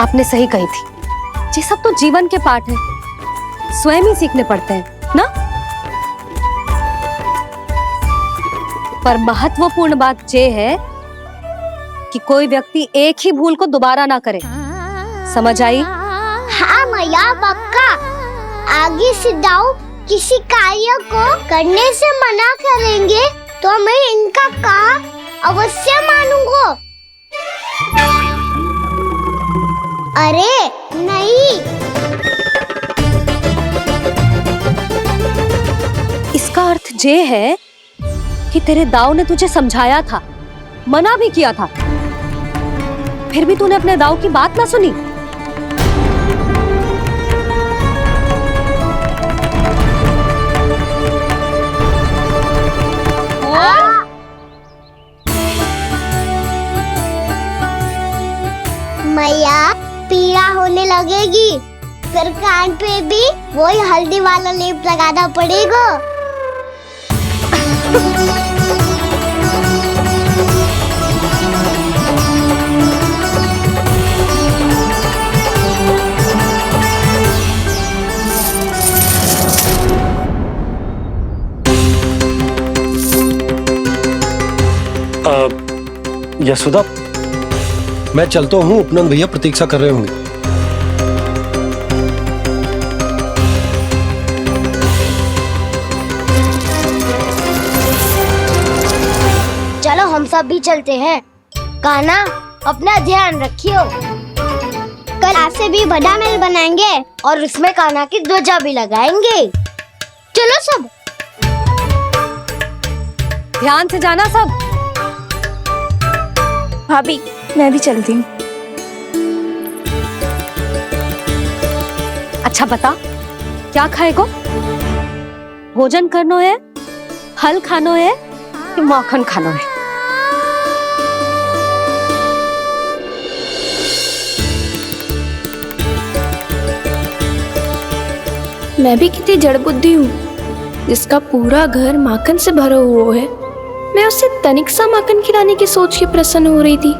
आपने सही कही थी, ये सब तो जीवन के पाठ है, स्वयं ही सीखने पड़ते हैं ना। पर महत्वपूर्ण बात ये है कि कोई व्यक्ति एक ही भूल को दोबारा ना करे। समझ आई?
हाँ मैया पक्का। आगे से दाऊ किसी कार्य को करने से मना करेंगे तो मैं इनका कहा अवश्य मानूंगा। अरे नहीं।
इसका अर्थ ये है कि तेरे दाऊ ने तुझे समझाया था, मना भी किया था, फिर भी तूने अपने दाऊ की बात ना सुनी।
मैया पीड़ा होने लगेगी, फिर कान पे भी वही हल्दी वाला लेप लगाना पड़ेगा।
यशोदा, मैं चलता हूँ, उपनंद भैया प्रतीक्षा कर रहे होंगे।
चलो हम सब भी चलते हैं। कान्हा अपना ध्यान रखियो। कल आज से भी बड़ा महल बनाएंगे और उसमें कान्हा की ध्वजा भी लगाएंगे। चलो सब।
ध्यान से जाना सब।
भाभी मैं भी चलती हूँ।
अच्छा बता, क्या खाएगो? भोजन करनो है, फल खानो है कि माखन खानो है?
मैं भी कितनी जड़ बुद्धि हूँ, जिसका पूरा घर माखन से भरा हुआ है। मैं उससे तनिक सा माखन खिलाने की सोच के प्रसन्न हो रही थी।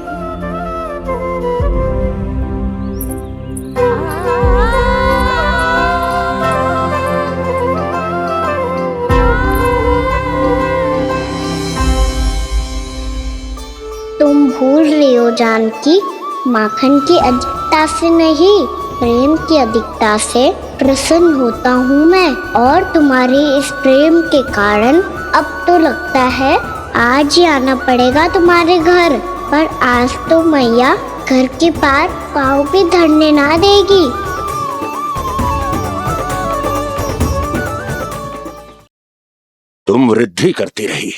तुम भूल रही हो जानकी, माखन की अधिकता से नहीं, प्रेम की अधिकता से प्रसन्न होता हूँ मैं। और तुम्हारे इस प्रेम के कारण अब तो लगता है आज ही आना पड़ेगा तुम्हारे घर। पर आज तो मैया घर के पार पाँव भी धरने ना देगी।
तुम वृद्धि करती रही,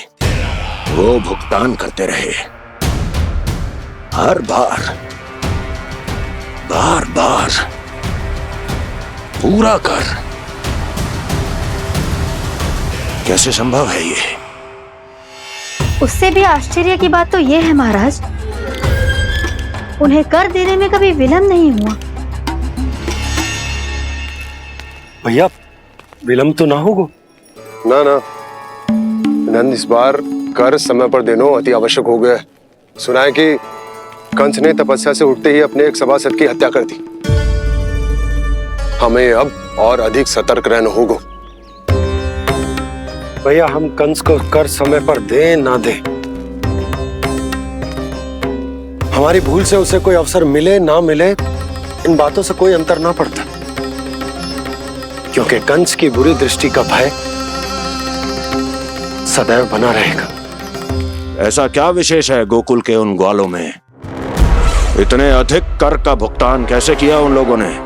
वो भुगतान करते रहे। हर बार बार बार पूरा कर। कैसे संभव है ये?
उससे भी आश्चर्य की बात तो ये है महाराज, उन्हें कर देने में कभी विलंब नहीं हुआ।
भैया विलंब तो ना होगा?
ना ना नंद, इस बार कर समय पर देना अति आवश्यक हो गया है। सुना है कि कंस ने तपस्या से उठते ही अपने एक सभासद की हत्या कर दी। हमें अब और अधिक सतर्क रहना होगा।
भैया हम कंस को कर समय पर दे ना दे, हमारी भूल से उसे कोई अवसर मिले ना मिले, इन बातों से कोई अंतर ना पड़ता, क्योंकि कंस की बुरी दृष्टि का भय सदैव बना रहेगा।
ऐसा क्या विशेष है गोकुल के उन ग्वालों में? इतने अधिक कर का भुगतान कैसे किया उन लोगों ने?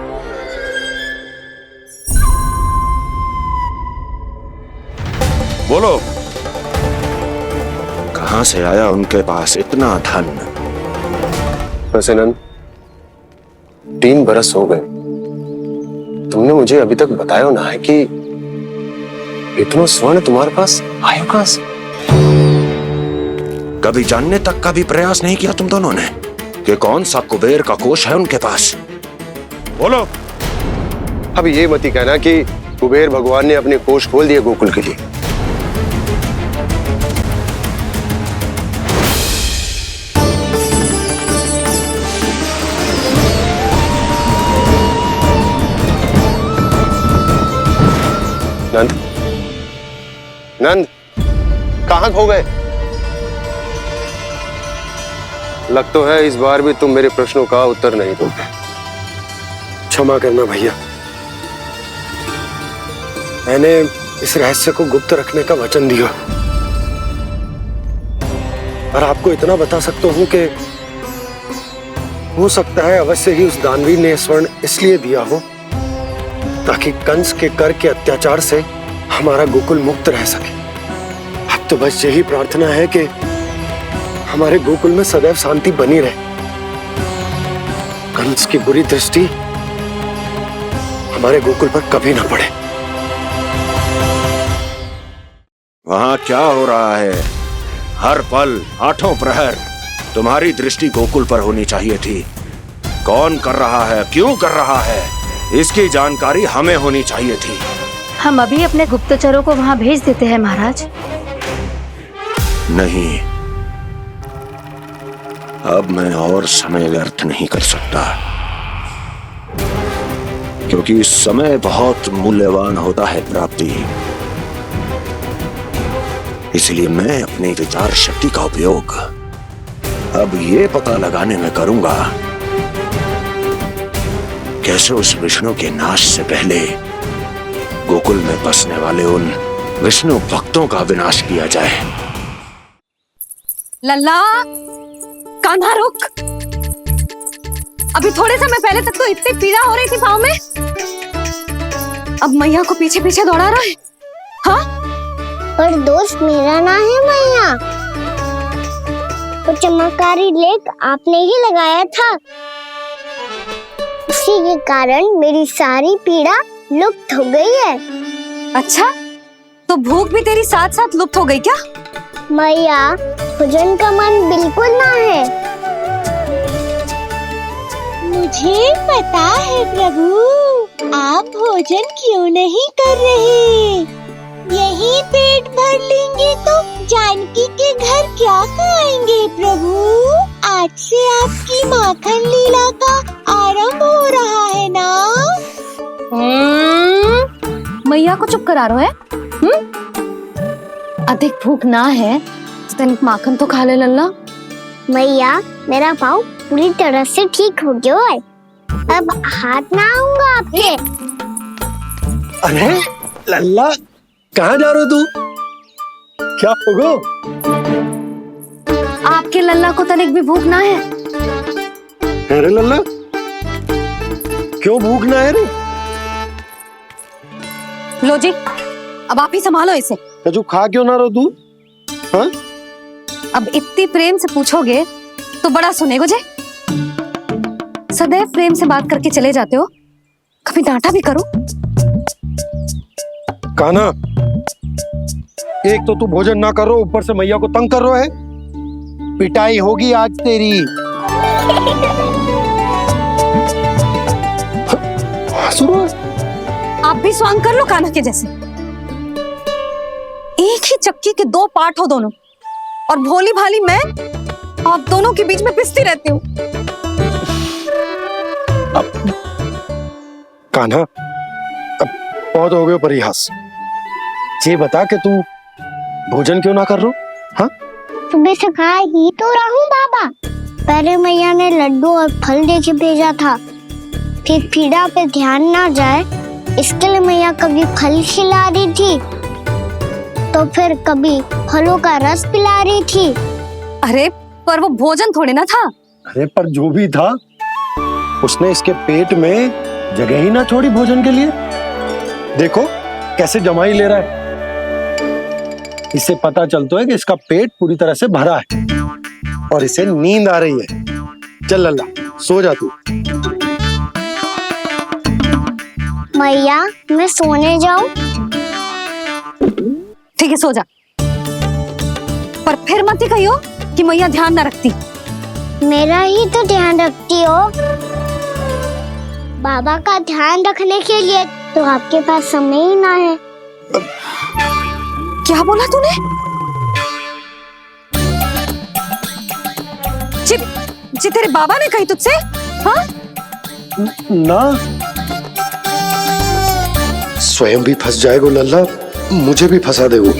बोलो, कहां से आया उनके पास इतना धन?
वैसे नंद, 3 बरस हो गए, तुमने मुझे अभी तक बताया ना है कि इतना स्वर्ण तुम्हारे पास आया कहां से?
कभी जानने तक का भी प्रयास नहीं किया तुम दोनों ने कि कौन सा कुबेर का कोष है उनके पास? बोलो।
अब ये मत ही कहना कि कुबेर भगवान ने अपने कोष खोल दिए गोकुल के लिए। नंद, नंद, कहां खो गए? लग तो है इस बार भी तुम मेरे प्रश्नों का उत्तर नहीं दोगे।
क्षमा करना भैया, मैंने इस रहस्य को गुप्त रखने का वचन दिया। और आपको इतना बता सकता हूं कि हो सकता है अवश्य ही उस दानवीर ने स्वर्ण इसलिए दिया हो ताकि कंस के कर के अत्याचार से हमारा गोकुल मुक्त रह सके। अब तो बस यही प्रार्थना है कि हमारे गोकुल में सदैव शांति बनी रहे, कंस की बुरी दृष्टि हमारे गोकुल पर कभी ना पड़े।
वहां क्या हो रहा है? हर पल आठों प्रहर तुम्हारी दृष्टि गोकुल पर होनी चाहिए थी। कौन कर रहा है, क्यों कर रहा है, इसकी जानकारी हमें होनी चाहिए थी।
हम अभी अपने गुप्तचरों को वहां भेज देते हैं महाराज।
नहीं, अब मैं और समय व्यर्थ नहीं कर सकता, क्योंकि समय बहुत मूल्यवान होता है प्राप्ति। इसलिए मैं अपनी विचार शक्ति का उपयोग अब ये पता लगाने में करूंगा कैसे उस विष्णु के नाश से पहले गोकुल में बसने वाले उन विष्णु भक्तों का विनाश किया जाए।
लल्ला, कान्हा रुक। अभी थोड़े समय पहले तक तो इतनी पीड़ा हो रही थी पाँव में, अब मैया को पीछे पीछे दौड़ा रहा है। हाँ,
पर दोस्त मेरा ना है मैया, वो चमत्कारी लेख आपने ही लगाया था, इसी के कारण मेरी सारी पीड़ा लुप्त हो गई है।
अच्छा, तो भूख भी तेरी साथ साथ लुप्त हो गई क्या?
मैया, भोजन का मन बिल्कुल ना है।
मुझे पता है प्रभु, आप भोजन क्यों नहीं कर रहे। यही पेट भर लेंगे तो जानकी के घर क्या खाएंगे प्रभु। आज से आपकी माखन लीला का आरंभ हो रहा है ना।
मैया को चुप करा रहा है। अधिक भूख ना है तो तनिक माखन तो खा ले लल्ला।
मैया, मेरा पाँव पूरी तरह से ठीक हो गया है, अब हाथ ना आऊंगा आपके।
अरे लल्ला, कहाँ जा रहे हो तू? क्या होगा?
आपके लल्ला को तनिक भी भूख ना है?
अरे लल्ला, क्यों भूख ना है रे?
लो जी, अब आप ही संभालो इसे।
तू खा क्यों ना रहो तू? हाँ?
अब इतनी प्रेम से पूछोगे तो बड़ा सुनेगो जे। सदैव प्रेम से बात करके चले जाते हो, कभी डांटा भी करो।
कान्हा, एक तो तू भोजन ना करो, ऊपर से मैया को तंग कर रहा है। पिटाई होगी आज तेरी।
आप भी स्वांग कर लो कान्हा के जैसे। एक ही चक्की के दो पार्ट हो दोनों, और भोली भाली मैं आप दोनों के बीच में पिसती रहती हूँ।
कान्हा, अब बहुत हो गए परिहास। ये बता कि तू भोजन क्यों ना कर रहा? हाँ,
सुबह से खा ही तो रहा हूँ बाबा। पहले मैया ने लड्डू और फल देके भेजा था, फिर पीड़ा पे ध्यान ना जाए इसके लिए मैया कभी फल खिला रही थी तो फिर कभी फलों का रस पिला रही थी।
अरे पर वो भोजन थोड़े ना था।
अरे पर जो भी था, उसने इसके पेट में जगह ही ना छोड़ी भोजन के लिए। देखो कैसे जमाई ले रहा है। इससे पता चलता है कि इसका पेट पूरी तरह से भरा है और इसे नींद आ रही है। चल लल्ला, सो जा तू।
मैया, मैं सोने जाऊं?
ठीक है, सो जा, पर फिर मत ही कहियो कि मैया ध्यान ना रखती।
मेरा ही तो ध्यान रखती हो। बाबा का ध्यान रखने के लिए तो आपके पास समय ही ना है।
क्या बोला तूने? जी तेरे बाबा ने कही तुझसे? हाँ?
ना, स्वयं भी फंस जाएगो लल्ला, मुझे भी फंसा देगो।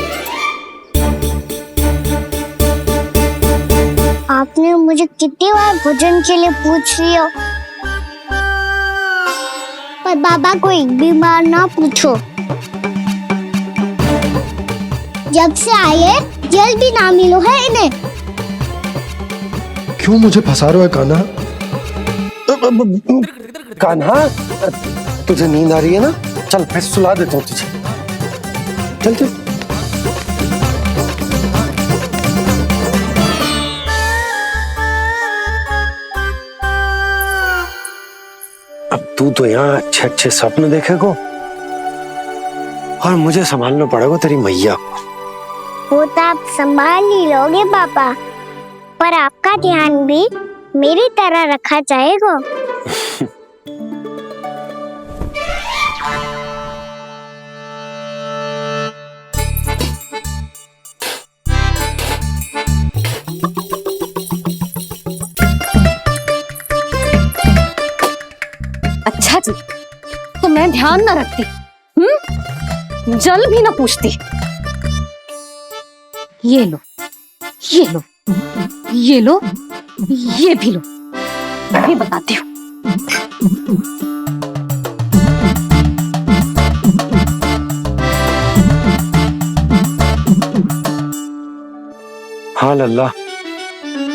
आपने मुझे कितनी बार भोजन के लिए पूछ लिया, पर बाबा को एक भी बार ना पूछो। जब से आए जल भी ना मिलो है इन्हें।
क्यों मुझे फंसा रहे हो कान्हा? कान्हा, तुझे नींद आ रही है ना? चल मैं सुला देता हूँ तुझे। चल चल। अब तू तो यहाँ अच्छे अच्छे सपने देखेगो और मुझे संभालना पड़ेगा तेरी मैया को।
वो तो आप संभाल ही लोगे पापा, पर आपका ध्यान भी मेरी तरह रखा जाएगा।
अच्छा जी, तो मैं ध्यान न रखती, जल भी न पूछती। ये लो, ये लो, ये लो, ये भी लो, मैं भी बताती हूँ।
हाँ लल्ला,